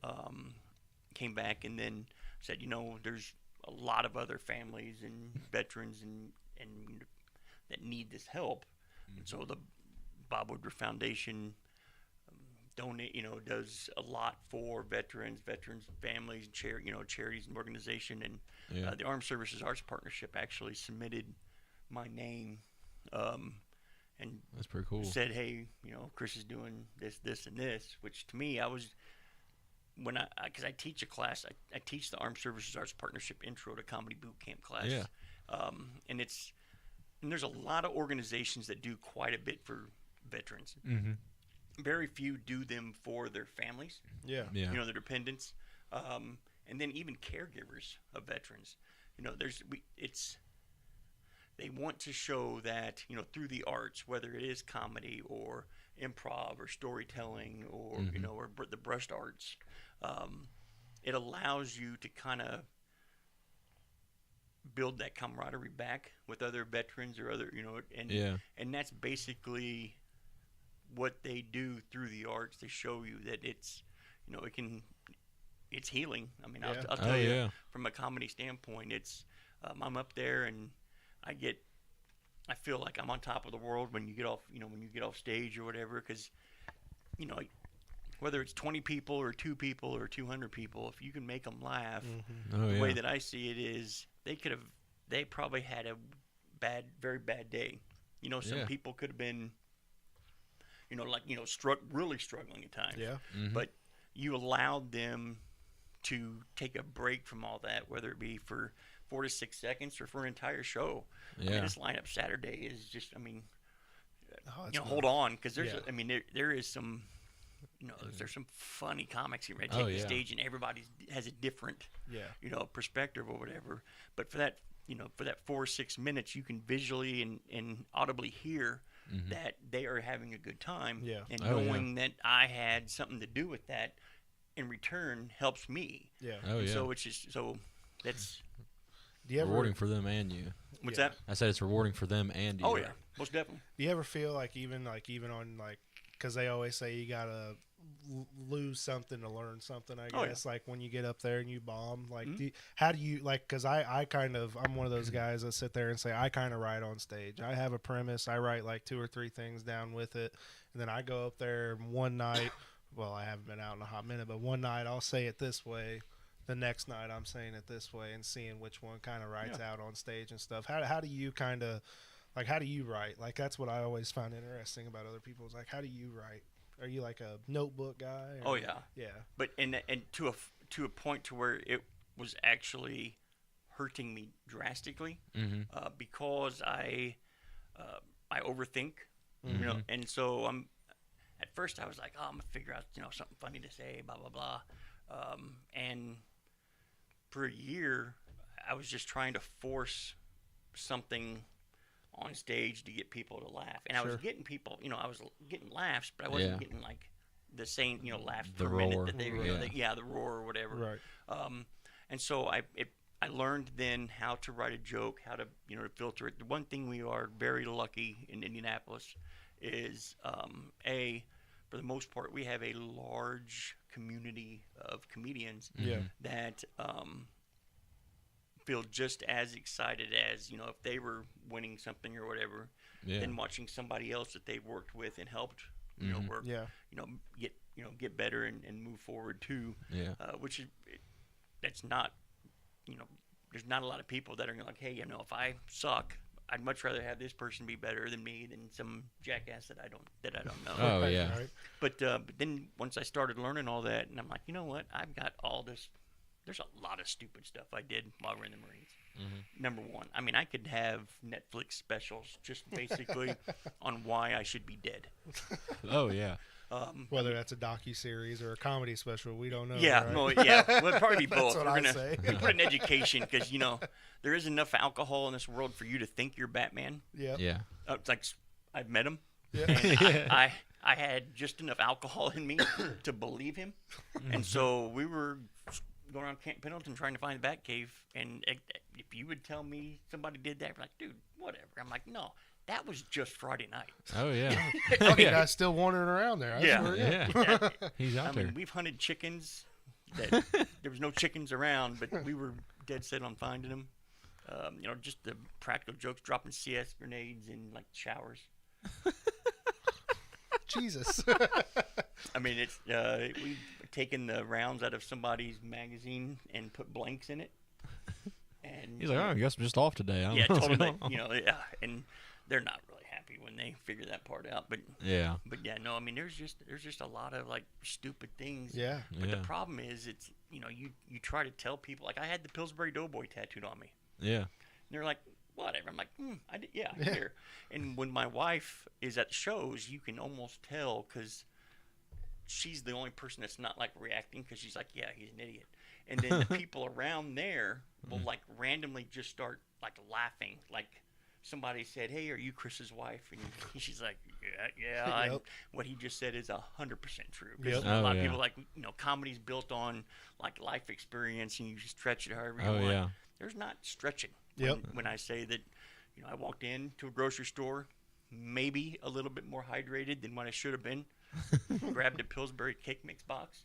S3: came back and then said, there's a lot of other families and veterans and that need this help. And so the Bob Woodruff Foundation does a lot for veterans families, charities and organization. And
S4: Yeah.
S3: the Armed Services Arts Partnership actually submitted my name and
S4: That's pretty cool.
S3: said, hey, Chris is doing this, and this, which to me, because I teach a class, I teach the Armed Services Arts Partnership Intro to Comedy Boot Camp class.
S4: Yeah.
S3: And there's a lot of organizations that do quite a bit for veterans.
S4: Mm-hmm.
S3: Very few do them for their families,
S2: Yeah.
S4: Yeah.
S3: their dependents, and then even caregivers of veterans. They want to show that, through the arts, whether it is comedy or improv or storytelling or,
S4: Mhm.
S3: or the brushed arts, it allows you to kind of build that camaraderie back with other veterans or other, and
S4: Yeah.
S3: and that's basically what they do through the arts. They show you that it's, it's healing. I mean,
S2: Yeah.
S3: I'll
S4: Oh
S3: tell you,
S4: yeah.
S3: from a comedy standpoint, it's I'm up there and I feel like I'm on top of the world when you get off stage or whatever, because whether it's 20 people or 2 people or 200 people, if you can make them laugh,
S2: Mm-hmm.
S4: Oh
S3: the
S4: yeah.
S3: way that I see it is they probably had a very bad day. Some
S4: Yeah.
S3: people could have been really struggling at times.
S2: Yeah.
S4: Mhm.
S3: But you allowed them to take a break from all that, whether it be for 4 to 6 seconds or for an entire show. I mean,
S4: Yeah.
S3: this lineup Saturday is just,
S2: Oh, it's
S3: hold on, because there's,
S2: Yeah.
S3: there is some, there's some funny comics here that take
S4: Oh,
S3: the
S4: yeah.
S3: stage, and everybody has a different,
S2: Yeah.
S3: perspective or whatever. But for that, for that 4 or 6 minutes, you can visually and audibly hear
S4: Mhm.
S3: that they are having a good time.
S2: Yeah.
S3: And
S4: Oh, yeah.
S3: knowing that I had something to do with that in return helps me.
S2: Yeah.
S4: Oh
S3: And
S4: yeah.
S3: so it's just, that's,
S2: Do you ever
S4: Rewarding for them and you.
S3: what's
S2: Yeah.
S3: that?
S4: I said it's rewarding for them and you.
S3: Oh, yeah, most definitely.
S2: Do you ever feel like even on because they always say you gotta lose something to learn something? I
S3: Oh, yeah.
S2: guess like when you get up there and you bomb, like
S3: Mhm.
S2: how do you like? Because I'm one of those guys that sit there and say I kind of write on stage. I have a premise. I write like 2 or 3 things down with it, and then I go up there one night. Well, I haven't been out in a hot minute, but one night I'll say it this way. The next night I'm saying it this way, and seeing which one kind of writes out on stage and stuff. How do you kind of like, how do you write? Like, that's what I always find interesting about other people is like, how do you write? Are you like a notebook guy? Or,
S3: Oh, yeah.
S2: Yeah.
S3: But and to a point to where it was actually hurting me drastically,
S4: Mm-hmm.
S3: because I overthink,
S4: Mhm.
S3: and so at first I was like, oh, I'm gonna figure out something funny to say, blah blah blah, and for a year I was just trying to force something on stage to get people to laugh. And I was
S2: Sure.
S3: getting people, I was getting laughs, but I wasn't
S4: Yeah.
S3: getting like the same, laughs
S4: The
S3: per minute
S4: roar.
S3: that they, the roar or whatever.
S2: Right.
S3: And so I learned then how to write a joke, how to, to filter it. The one thing we are very lucky in Indianapolis is, for the most part, we have a large community of comedians
S2: Yeah.
S3: that feel just as excited as, if they were winning something or whatever,
S4: Yeah.
S3: than watching somebody else that they've worked with and helped, work,
S2: Yeah.
S3: get better and move forward too.
S4: Yeah.
S3: Which is, that's not, there's not a lot of people that are like, hey, if I suck, I'd much rather have this person be better than me than some jackass that I don't know.
S4: Oh,
S2: Right,
S4: yeah.
S2: right.
S3: But then once I started learning all that, and I'm like, you know what? I've got all this. There's a lot of stupid stuff I did while we're in the Marines. Number one, I mean, I could have Netflix specials just basically on why I should be dead.
S4: Oh, yeah.
S2: Whether that's a docu-series or a comedy special, we don't know.
S3: Yeah,
S2: right?
S3: no, yeah, well, it'd probably be
S2: That's
S3: both.
S2: what
S3: We're
S2: I
S3: gonna
S2: say.
S3: put in education because there is enough alcohol in this world for you to think you're Batman.
S2: Yeah.
S4: Yeah.
S3: It's like I've met him.
S2: Yeah.
S3: And I had just enough alcohol in me to believe him, and so we were going around Camp Pendleton trying to find the Batcave. And if you would tell me somebody did that, I'd be like, dude, whatever. I'm like, no, that was just Friday night.
S4: Oh, yeah.
S2: Fucking guy's still wandering around there. I swear.
S4: Yeah. He's out
S3: I
S4: there.
S3: mean, we've hunted chickens that there was no chickens around, but we were dead set on finding them. Just the practical jokes, dropping CS grenades in like showers.
S2: Jesus.
S3: I mean, it's we've taken the rounds out of somebody's magazine and put blanks in it. And
S4: He's like, oh, I guess I'm just off today. I don't
S3: yeah,
S4: know.
S3: told them that, and they're not really happy when they figure that part out. But
S4: Yeah.
S3: no, I mean, there's just a lot of like stupid things.
S2: Yeah.
S3: But
S4: Yeah.
S3: the problem is, it's you try to tell people, like I had the Pillsbury Doughboy tattooed on me.
S4: Yeah.
S3: And they're like, whatever. I'm like, I did, yeah, here. And when my wife is at shows, you can almost tell because she's the only person that's not like reacting because she's like, yeah, he's an idiot. And then the people around there will like randomly just start like laughing. Like somebody said, hey, are you Chris's wife? And she's like, yeah.
S2: Yep.
S3: And what he just said is 100% true. 'Cause
S2: Yep.
S3: a lot
S4: Oh,
S3: of
S4: yeah.
S3: people like, comedy's built on like life experience and you just stretch it however you
S4: Oh,
S3: want.
S4: yeah.
S3: There's not stretching.
S2: Yep.
S3: When I say that, I walked into a grocery store, maybe a little bit more hydrated than what I should have been, grabbed a Pillsbury cake mix box,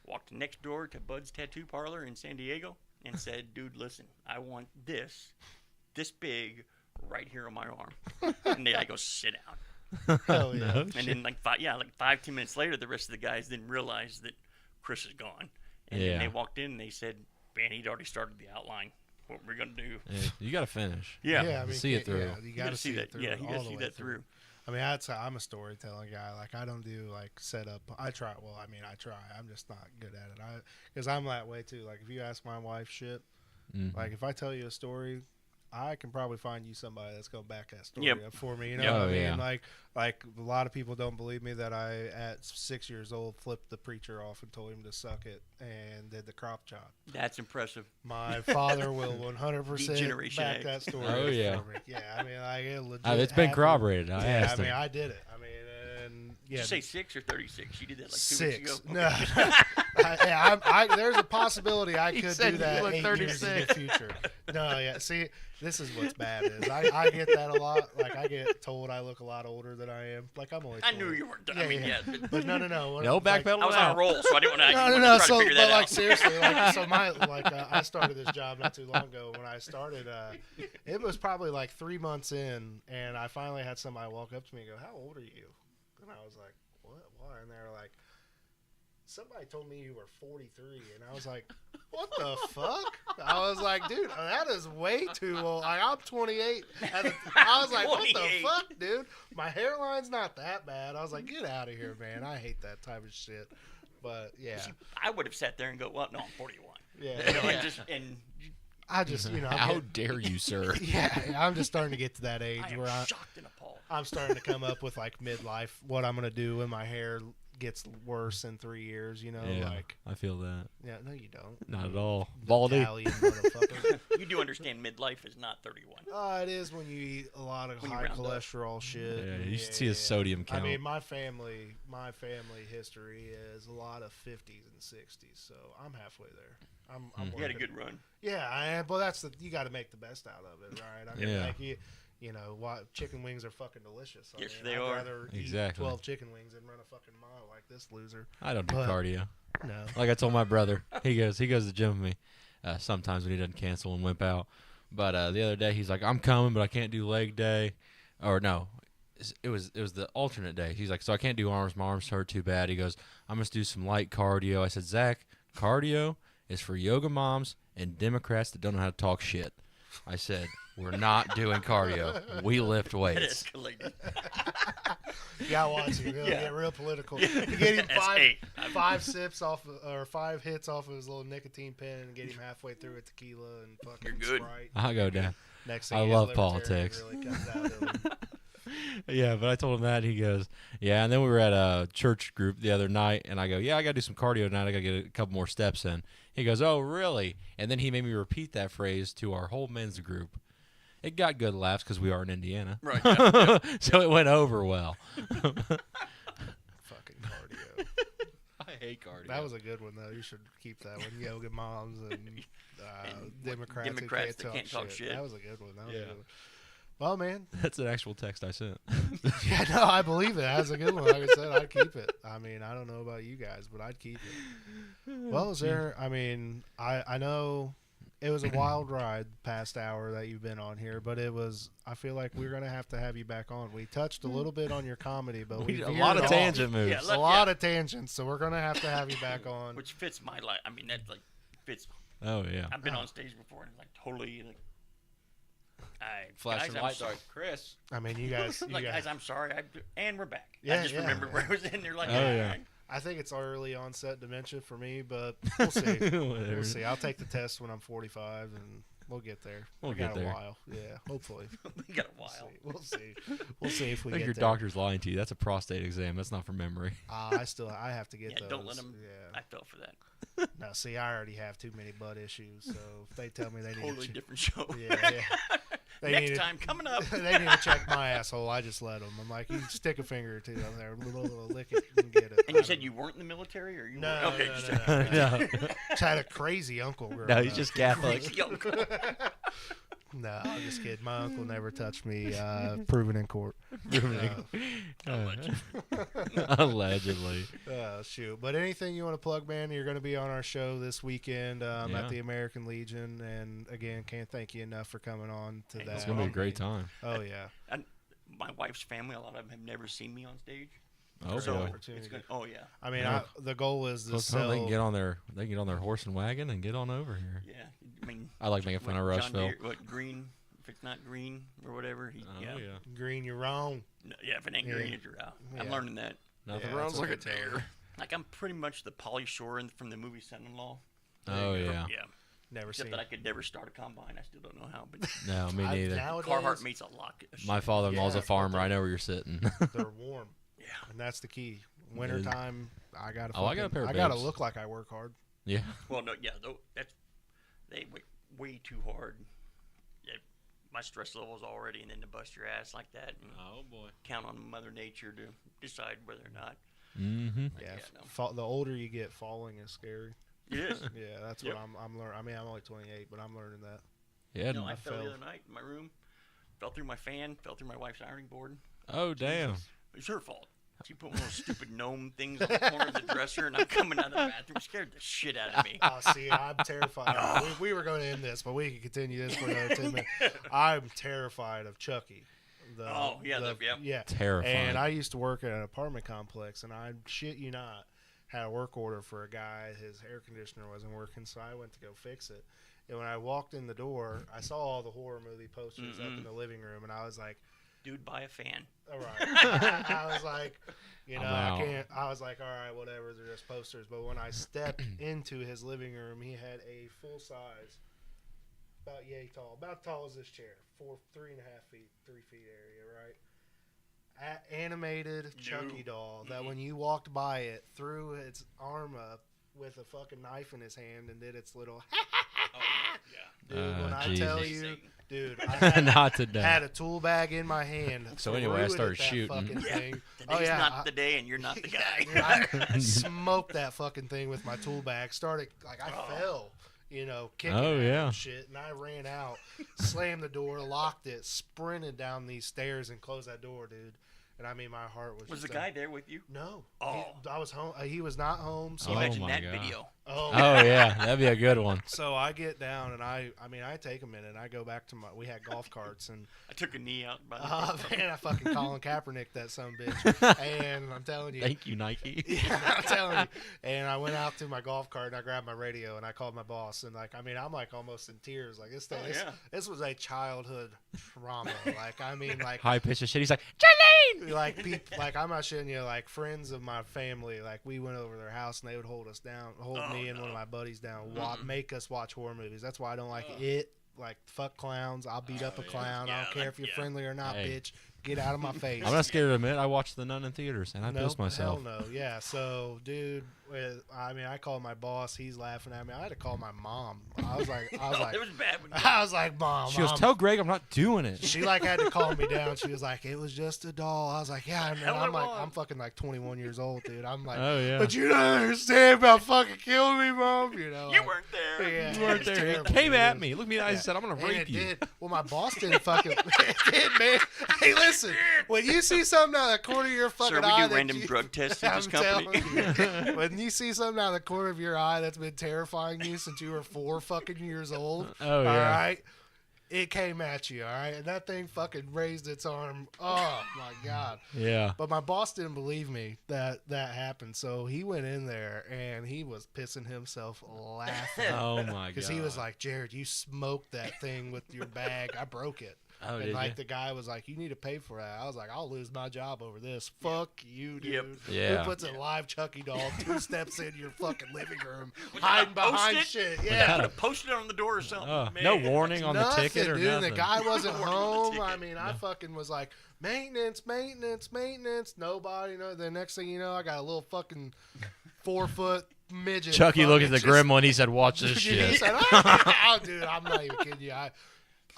S3: walked next door to Budz Tattoo Parlor in San Diego, and said, dude, listen, I want this big, right here on my arm. And the guy goes, sit down.
S2: Hell yeah.
S4: No
S3: And
S4: shit.
S3: then like 5-10 minutes later, the rest of the guys didn't realize that Chris is gone. And
S4: Yeah.
S3: then they walked in and they said, man, he'd already started the outline. What we're going to do.
S4: Yeah, you got to finish.
S3: Yeah.
S2: Yeah, I mean,
S4: See it through.
S2: Yeah, you got to see
S3: that.
S2: it through.
S3: Yeah, you got
S2: all
S3: to
S2: the
S3: see
S2: way
S3: that through.
S2: I mean, I'm a storytelling guy. Like, I don't do like setup. I try. Well, I mean, I try. I'm just not good at it. Because I'm that way too. Like, if you ask my wife shit,
S4: Mhm.
S2: like if I tell you a story, I can probably find you somebody that's gonna back that story
S3: Yep.
S2: up for me. You know
S3: Yep.
S2: what I
S4: Oh,
S2: mean?
S4: yeah.
S2: Like a lot of people don't believe me that I, at 6 years old, flipped the preacher off and told him to suck it and did the crop chop.
S3: That's impressive.
S2: My father will 100%
S3: Degeneration
S2: back
S3: X.
S2: that story.
S4: Oh,
S2: up
S4: yeah.
S2: for me. Yeah, I mean, like it legit.
S4: It's been
S2: happened.
S4: corroborated. I
S2: Yeah,
S4: asked
S2: I mean,
S4: him.
S2: I did it. I mean, and
S3: Did
S2: yeah,
S3: you say 6 or 36? You did that like 2
S2: 6.
S3: weeks ago.
S2: No, there's a possibility I
S4: He
S2: could
S4: said
S2: do
S4: you
S2: that
S4: look
S2: 8 years in the
S4: 36.
S2: future. No, yeah. See, this is what's bad is I get that a lot. Like I get told I look a lot older than I am. Like I'm only.
S3: I knew
S2: 20.
S3: you weren't done.
S2: Yeah,
S3: I mean,
S2: yeah.
S3: yeah.
S2: But no.
S4: No backpedal.
S3: I was on a roll, so I didn't want to.
S2: No.
S3: Try
S2: So,
S3: to figure
S2: but
S3: that
S2: like
S3: out.
S2: seriously, like so I started this job not too long ago. When I started, it was probably like 3 months in, and I finally had somebody walk up to me and go, "How old are you?" And I was like, "What? Why?" And they're like, "Somebody told me you were 43," and I was like, "What the fuck?" I was like, "Dude, that is way too old. Like, I'm 28." I was like, "What the
S3: 28.
S2: fuck, dude? My hairline's not that bad." I was like, "Get out of here, man. I hate that type of shit." But yeah,
S3: See, I would have sat there and go, "Well, no, I'm 41."
S2: yeah.
S3: You know, and
S2: I just, I'm
S4: How
S2: getting-
S4: dare you, sir?
S2: yeah, I'm just starting to get to that age
S3: I am
S2: where
S3: shocked and appalled.
S2: I'm starting to come up with like midlife, what I'm gonna do with my hair, gets worse in 3 years. You know,
S4: Yeah,
S2: like
S4: I feel that.
S2: yeah, no, you don't.
S4: Not at all. Baldy.
S2: Italian motherfucker.
S3: You do understand midlife is not 31.
S2: It is when you eat a lot of
S3: When you
S2: high
S3: round up.
S2: cholesterol shit.
S4: Yeah, you should see his sodium count.
S2: I mean, my family history is a lot of 50s and 60s, so I'm halfway there. I'm
S3: You had a
S2: working.
S3: good run.
S2: Yeah, but that's you got to make the best out of it, right? I mean,
S4: Yeah.
S2: like you know, chicken wings are fucking delicious.
S3: Yes,
S2: mean,
S3: they
S2: I'd
S3: are.
S2: rather
S4: Exactly.
S2: eat 12 chicken wings than run a fucking mile like this loser.
S4: I don't do
S2: but-
S4: cardio.
S2: No.
S4: Like I told my brother, he goes to the gym with me sometimes when he doesn't cancel and wimp out. But the other day he's like, I'm coming, but I can't do leg day, or no, it was the alternate day. He's like, so I can't do arms. My arms hurt too bad. He goes, I'm gonna do some light cardio. I said, Zach, cardio is for yoga moms and Democrats that don't know how to talk shit. I said, we're not doing cardio. We lift
S3: It
S4: weights.
S3: escalated.
S2: Yeah, watch him. He'll
S3: Yeah.
S2: get real political. You get him
S3: S8.
S2: five sips off, or 5 hits off of his little nicotine pen, and get him halfway through with tequila and fucking
S3: You're good.
S2: Sprite.
S4: I'll go down.
S2: Next
S4: I
S2: thing, his
S4: love
S2: libertarian
S4: politics.
S2: Really comes out of him.
S4: Yeah, but I told him that. He goes, yeah. And then we were at a church group the other night, and I go, yeah, I got to do some cardio tonight. I got to get a couple more steps in. He goes, oh, really? And then he made me repeat that phrase to our whole men's group. It got good laughs because we are in Indiana.
S3: Right. Yeah.
S4: So it went over well.
S2: Fucking cardio.
S4: I hate cardio.
S2: That was a good one though. You should keep that one. Yoga moms and
S3: And
S2: Democrats,
S3: Democrats
S2: who can't talk shit. That was a good one. That was a good one. Well, man.
S4: That's an actual text I sent.
S2: Yeah, no, I believe it. That's a good one. Like I said, I'd keep it. I mean, I don't know about you guys, but I'd keep it. Well, is there? I mean, I know it was a wild ride past hour that you've been on here, but it was. I feel like we're gonna have to have you back on. We touched a little bit on your comedy, but we
S4: a lot of
S2: veered off.
S4: tangent moves.
S3: Yeah,
S2: A lot of tangents, so we're gonna have to have you back on.
S3: Which fits my life. I mean, that like fits.
S4: Oh, yeah.
S3: I've been on stage before and like totally like.
S4: Flashing
S3: guys,
S4: lights
S3: I'm
S4: like, Chris.
S2: I mean, you guys.
S3: sorry. Like, guys, I'm sorry. And we're back.
S2: Yeah,
S3: I just
S2: yeah.
S3: remembered where I was in there. Like,
S4: Oh, yeah.
S2: I think it's early onset dementia for me, but we'll see.
S4: Whatever.
S2: We'll see. I'll take the test when I'm 45, and we'll get there.
S4: We'll
S2: We
S4: get
S2: got
S4: there.
S2: a while. Yeah, hopefully.
S3: we got a while.
S2: We'll see. We'll see if we
S4: I think
S2: get
S4: your
S2: there.
S4: doctor's lying to you. That's a prostate exam. That's not from memory.
S2: I have to get
S3: Yeah,
S2: those.
S3: don't let them.
S2: Yeah.
S3: I fell for that.
S2: No, see, I already have too many butt issues, so if they tell me they need
S3: Totally
S2: to
S3: different show.
S2: yeah. They need
S3: Next
S2: to-
S3: time coming up.
S2: they need to check my asshole. I just let them. I'm like, you stick a finger or two on there, little lick it, and get it.
S3: And you said you weren't in the military, or you
S2: No,
S3: were? Okay,
S2: no,
S3: just
S2: no, no.
S4: No.
S2: Just had a crazy uncle. growing
S4: No, he's
S2: up.
S4: just Catholic.
S3: Young.
S2: No, I'm just kidding. My uncle never touched me. Proven in court.
S4: Allegedly.
S2: Shoot. But anything you want to plug, man? You're going to be on our show this weekend
S4: Yeah.
S2: at the American Legion, and again, can't thank you enough for coming on to that.
S3: It's
S4: It's going to be a great time.
S2: Oh yeah.
S3: And my wife's family, a lot of them have never seen me on stage.
S4: Oh,
S3: so
S4: boy.
S2: opportunity.
S3: it's good. Oh yeah,
S2: I mean,
S4: Yeah.
S2: the goal is to
S4: Well,
S2: sell.
S4: they can get on their horse and wagon and get on over here.
S3: yeah. I mean,
S4: I like making fun of
S3: what, John
S4: Rushville.
S3: Deere- what green? If it's not green or whatever,
S4: Oh,
S3: yeah.
S4: yeah.
S2: Green, you're wrong.
S3: No, yeah, if it ain't
S2: Yeah.
S3: green, it's you're out. I'm
S2: Yeah.
S3: learning that.
S4: Nothing
S2: Yeah,
S4: runs
S2: that's
S4: like a
S2: what they tell
S4: deer.
S3: Like I'm pretty much the Pauly Shore from the movie Son-in-Law.
S4: Oh, yeah.
S3: Yeah.
S2: Never
S3: Except
S2: seen.
S3: that I could never start a combine. I still don't know how, but
S4: No, me neither.
S2: Nowadays,
S3: Carhartt meets a lot.
S4: My father-in-law's
S2: Yeah,
S4: a farmer. I know where you're sitting.
S2: they're warm,
S3: Yeah.
S2: and that's the key. Wintertime, I gotta.
S4: Oh, I got a pair of
S2: I gotta
S4: bibs.
S2: look like I work hard.
S4: Yeah.
S3: Well, no, yeah, though that's they way too hard. Yeah, my stress level's already, and then to bust your ass like that, and
S4: Oh boy.
S3: count on Mother Nature to decide whether or not.
S4: Mm-hmm.
S2: Yeah.
S3: no.
S2: The older you get, falling is scary.
S3: It is.
S2: Yeah, that's
S3: Yep.
S2: what I'm learning. I mean, I'm only 28, but I'm learning that.
S4: Yeah.
S3: No, I
S2: I
S3: fell the
S2: fell.
S3: other night in my room. Fell through my fan. Fell through my wife's ironing board.
S4: Oh damn.
S3: It's her fault. She put one of those stupid gnome things on the corner of the dresser, and I'm coming out of the bathroom. Scared the shit out of me.
S2: Oh, see, I'm terrified. we were going to end this, but we can continue this for another 10 minutes. I'm terrified of Chucky.
S3: Oh, yeah,
S2: yeah.
S4: Terrifying.
S2: And I used to work at an apartment complex, and I shit you not, had a work order for a guy. His air conditioner wasn't working, so I went to go fix it. And when I walked in the door, I saw all the horror movie posters up in the living room, and I was like,
S3: Dude, buy a fan.
S2: all right. I was like, you know,
S4: I'm out.
S2: I can't. I was like, all right, whatever. They're just posters. But when I stepped into his living room, he had a full size, about yay tall, about tall as this chair, 3.5 feet, 3 feet area, right? animated Chucky doll that when you walked by it, threw its arm up with a fucking knife in his hand and did its little dude, when I tell
S4: Jesus.
S2: you, dude, I had,
S4: Not today.
S2: had a tool bag in my hand.
S4: So anyway, I
S2: threw it
S4: started
S2: at that
S4: shooting.
S2: fucking thing.
S3: Today's not the day, and you're not the guy.
S2: I smoked that fucking thing with my tool bag. Started like I fell, kicking
S4: Oh,
S2: at
S4: yeah.
S2: and shit, and I ran out, slammed the door, locked it, sprinted down these stairs, and closed that door, dude. And I mean, my heart was.
S3: Was
S2: just
S3: the guy there with you?
S2: No.
S3: Oh.
S2: I was home. He was not home. So
S4: Oh,
S3: Imagine
S4: my
S3: that
S4: God.
S3: video.
S2: oh,
S4: Oh yeah, that'd be a good one.
S2: So I get down and I take a minute and I go back to we had golf carts and
S3: I took a knee out. By the
S2: man, I fucking Colin Kaepernick that son of a bitch. And I'm telling you,
S4: Thank you, Nike.
S2: yeah, I'm telling you. And I went out to my golf cart and I grabbed my radio and I called my boss and I'm like almost in tears. Like this was a childhood trauma. Like
S4: High pitched shit. He's like,
S2: like I'm not shitting you. Like friends of my family, like we went over their house and they would hold me and one of my buddies down, make us watch horror movies. That's why I don't like it. Like fuck clowns. I'll beat up a clown. I don't care if you're friendly or not,
S4: Hey.
S2: bitch. Get out of my face.
S4: I'm not scared to admit I watched The Nun in theaters and I pissed myself.
S2: Hell no. Yeah. So, dude, I called my boss. He's laughing at me. I had to call my mom. I was like,
S3: it was bad.
S2: I was like, Mom.
S4: She goes, tell Greg I'm not doing it.
S2: She had to calm me down. She was like, it was just a doll. I was like, yeah. And
S3: Hell
S2: I'm
S3: it
S2: like,
S3: was.
S2: I'm fucking like 21 years old, dude. I'm like,
S4: Oh, yeah.
S2: but you don't understand about fucking killing me, Mom. You
S3: weren't there.
S2: Yeah,
S4: You weren't
S2: it's
S4: there.
S2: terrible,
S4: He came
S2: dude.
S4: at me. Looked me in the eyes and said, I'm going to
S2: And
S4: rape
S2: it
S4: you.
S2: did. Well, my boss didn't fucking. It did, man. Hey, listen. When you see something out of the corner of your fucking
S3: Sir, we
S2: eye,
S3: do
S2: that
S3: random
S2: you-
S3: drug tests in
S2: I'm
S3: this company.
S2: telling you, when you see something out of the corner of your eye that's been terrifying you since you were 4 fucking years old,
S4: Oh, yeah.
S2: all right, it came at you, all right, and that thing fucking raised its arm. Oh my god!
S4: Yeah.
S2: But my boss didn't believe me that happened, so he went in there and he was pissing himself laughing
S4: Oh, my God.
S2: because he was like, "Jared, you smoked that thing with your bag. I broke it."
S4: Oh,
S2: And
S4: did
S2: like
S4: you?
S2: the guy was like, "You need to pay for that." I was like, "I'll lose my job over this." Fuck you, dude.
S3: Yep.
S4: Yeah.
S2: Who puts a live Chucky doll 2 steps in your fucking living room,
S3: Was
S2: hiding
S3: that a
S2: behind
S3: Post-it?
S2: shit?
S3: Could
S2: Yeah.
S3: have posted it on the door or something. Man.
S4: No warning on the
S2: Nothing,
S4: ticket or
S2: dude.
S4: nothing.
S2: The guy wasn't
S3: No warning on the
S2: home.
S3: ticket.
S2: I mean, I fucking was like, maintenance. Nobody. The next thing you know, I got a little fucking 4-foot midget.
S4: Chucky looked at
S2: fucking
S4: the
S2: just-
S4: gremlin. He said, watch this
S2: He
S4: shit.
S2: said, "Oh, dude, I'm not even kidding you.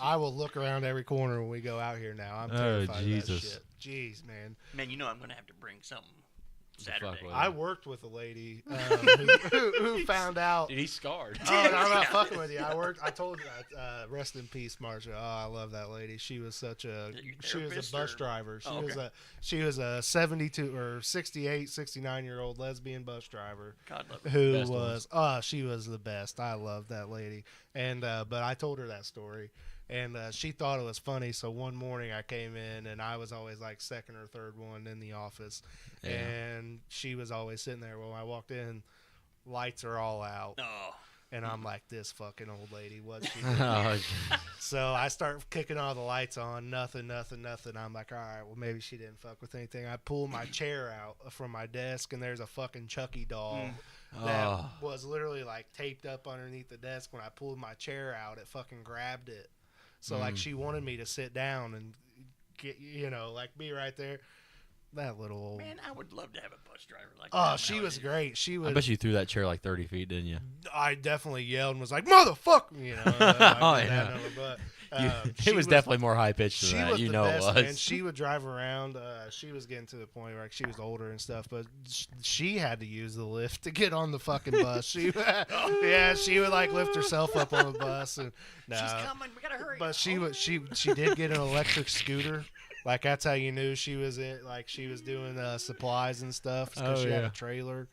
S2: I will look around every corner when we go out here now. I'm terrified of
S4: Jesus.
S2: that shit. Jeez, man.
S3: Man, you know I'm gonna have to bring something Saturday.
S4: with it?
S2: I worked with a lady who found out.
S4: Dude, he's scarred.
S2: Oh, no, I'm not fucking with you. I told you that. Rest in peace, Marsha. Oh, I love that lady. She was such a.
S3: Is it your
S2: She was a
S3: therapist
S2: bus
S3: or-
S2: driver.
S3: Oh, okay.
S2: She was a 72 or 68, 69-year-old lesbian bus driver.
S3: God love it.
S2: Who
S4: Best
S2: was she was the best. I loved that lady. And but I told her that story and she thought it was funny. So one morning I came in and I was always like second or third one in the office.
S4: Yeah.
S2: And she was always sitting there. When I walked in, lights are all out.
S3: Oh,
S2: And I'm like, this fucking old lady, what's she doing?
S4: Oh,
S2: So I start kicking all the lights on, nothing. I'm like, all right, well, maybe she didn't fuck with anything. I pull my chair out from my desk, and there's a fucking Chucky doll that was literally like taped up underneath the desk. When I pulled my chair out, it fucking grabbed it. So like she wanted me to sit down and get, like be right there. That little old.
S3: man, I would love to have a bus driver like that.
S2: Oh, she was
S3: nowadays.
S2: great. She was.
S4: I bet you threw that chair like 30 feet, didn't you?
S2: I definitely yelled and was like, "Motherfucker!"
S4: Oh,
S2: I did
S4: yeah.
S2: that number, but,
S4: It was definitely more high pitched than
S2: She
S4: that.
S2: was
S4: You
S2: the
S4: know
S2: best,
S4: it was.
S2: man. She would drive around. She was getting to the point where she was older and stuff, but she had to use the lift to get on the fucking bus. She would like lift herself up on the bus and
S3: She's coming. We gotta hurry.
S2: But she did get an electric scooter. Like that's how you knew she was in. Like she was doing supplies and stuff because
S4: Oh,
S2: she had
S4: yeah.
S2: a trailer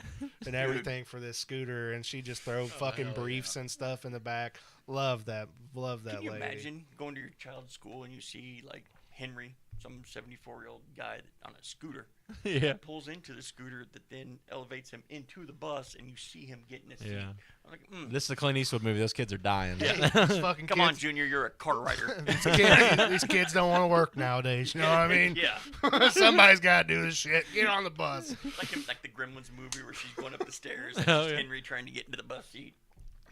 S2: and everything for this scooter, and she just throw fucking briefs and stuff in the back. Love that
S3: Can you
S2: lady.
S3: imagine going to your child's school and you see like Henry, some 74-year-old guy on a scooter,
S4: Yeah.
S3: pulls into the scooter that then elevates him into the bus, and you see him getting his seat.
S4: Yeah.
S3: I'm like,
S4: This is a Clint Eastwood movie. Those kids are dying.
S2: Hey, these fucking
S3: come on,
S2: kids,
S3: Junior, you're a car rider.
S2: these kids don't want to work nowadays. You know what I mean?
S3: Yeah.
S2: Somebody's got to do this shit. Get on the bus.
S3: Like the Gremlins movie where she's going up the stairs,
S4: Oh,
S3: and it's
S4: yeah.
S3: Henry trying to get into the bus seat.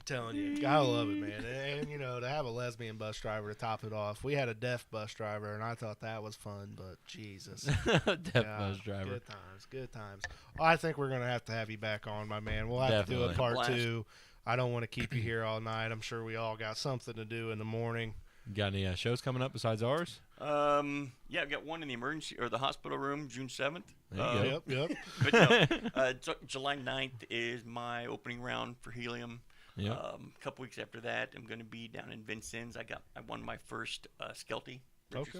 S2: telling you, gotta love it, man. And you know, to have a lesbian bus driver to top it off. We had a deaf bus driver, and I thought that was fun, but Jesus,
S4: Deaf
S2: Yeah,
S4: bus driver.
S2: Good times, good times. I think we're gonna have to have you back on, my man. We'll have to do a
S4: Definitely.
S2: part
S3: Blast.
S2: 2. I don't want to keep you here all night. I'm sure we all got something to do in the morning.
S4: Got any shows coming up besides ours?
S3: Yeah, I've got one in the emergency or the hospital room, June 7th.
S4: There you go.
S2: Yep.
S3: But no, July 9th is my opening round for Helium.
S4: Yep.
S3: A couple weeks after that, I'm going to be down in Vincennes. I won my first Skelty.
S2: Okay.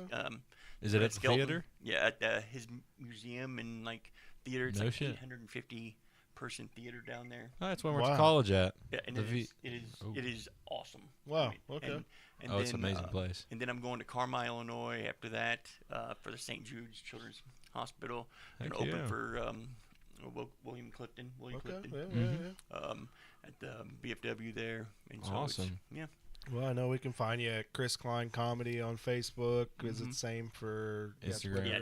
S4: Is it at the
S3: Skelton.
S4: theater?
S3: Yeah, at his museum and theater. It's
S4: No
S3: like
S4: shit.
S3: 850 person theater down there.
S4: Oh, that's where I went
S2: Wow.
S4: to college at.
S3: Yeah, and
S4: The
S3: it is awesome.
S2: Wow,
S3: I mean,
S2: okay.
S3: And
S4: Oh, it's
S3: then,
S4: an amazing place.
S3: And then I'm going to Carmi, Illinois after that for the St. Jude's Children's Hospital. I'm
S4: Heck
S3: going to open
S4: yeah.
S3: for William Clifton.
S2: Okay.
S3: Clifton.
S2: Yeah.
S3: At the BFW there. And so
S4: Awesome.
S3: Yeah.
S2: Well, I know we can find you at Chris Cline Comedy on Facebook. Is it the same for
S4: Instagram.
S3: Yeah,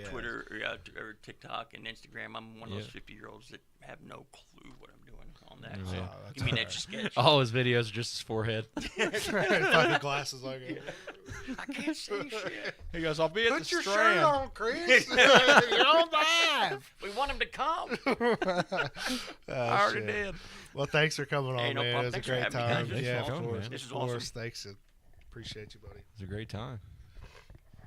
S2: Twitter and all-
S3: Twitter or TikTok and Instagram. I'm one of those
S4: Yeah.
S3: 50-year-olds that have no clue what I'm doing on that.
S4: Yeah.
S3: So
S2: Oh, that's
S3: give me an
S2: all
S3: extra sketch.
S4: All his videos are just his forehead.
S2: Fucking glasses like it.
S3: I can't see shit.
S4: He goes, "I'll be at
S2: Put
S4: the
S2: your
S4: Strand."
S2: shirt on, Chris. You're on live.
S3: We want him to come.
S2: I
S3: I already did.
S2: Well, thanks for coming on,
S3: Hey, no
S2: man.
S3: problem.
S2: It was a
S3: Thanks for
S2: great
S3: having me, guys.
S2: time.
S3: This
S2: Yeah,
S3: was
S2: of
S4: awesome,
S2: course.
S4: man.
S3: This is
S2: Of course.
S3: awesome.
S2: Thanks. Appreciate you, buddy.
S4: It's a great time.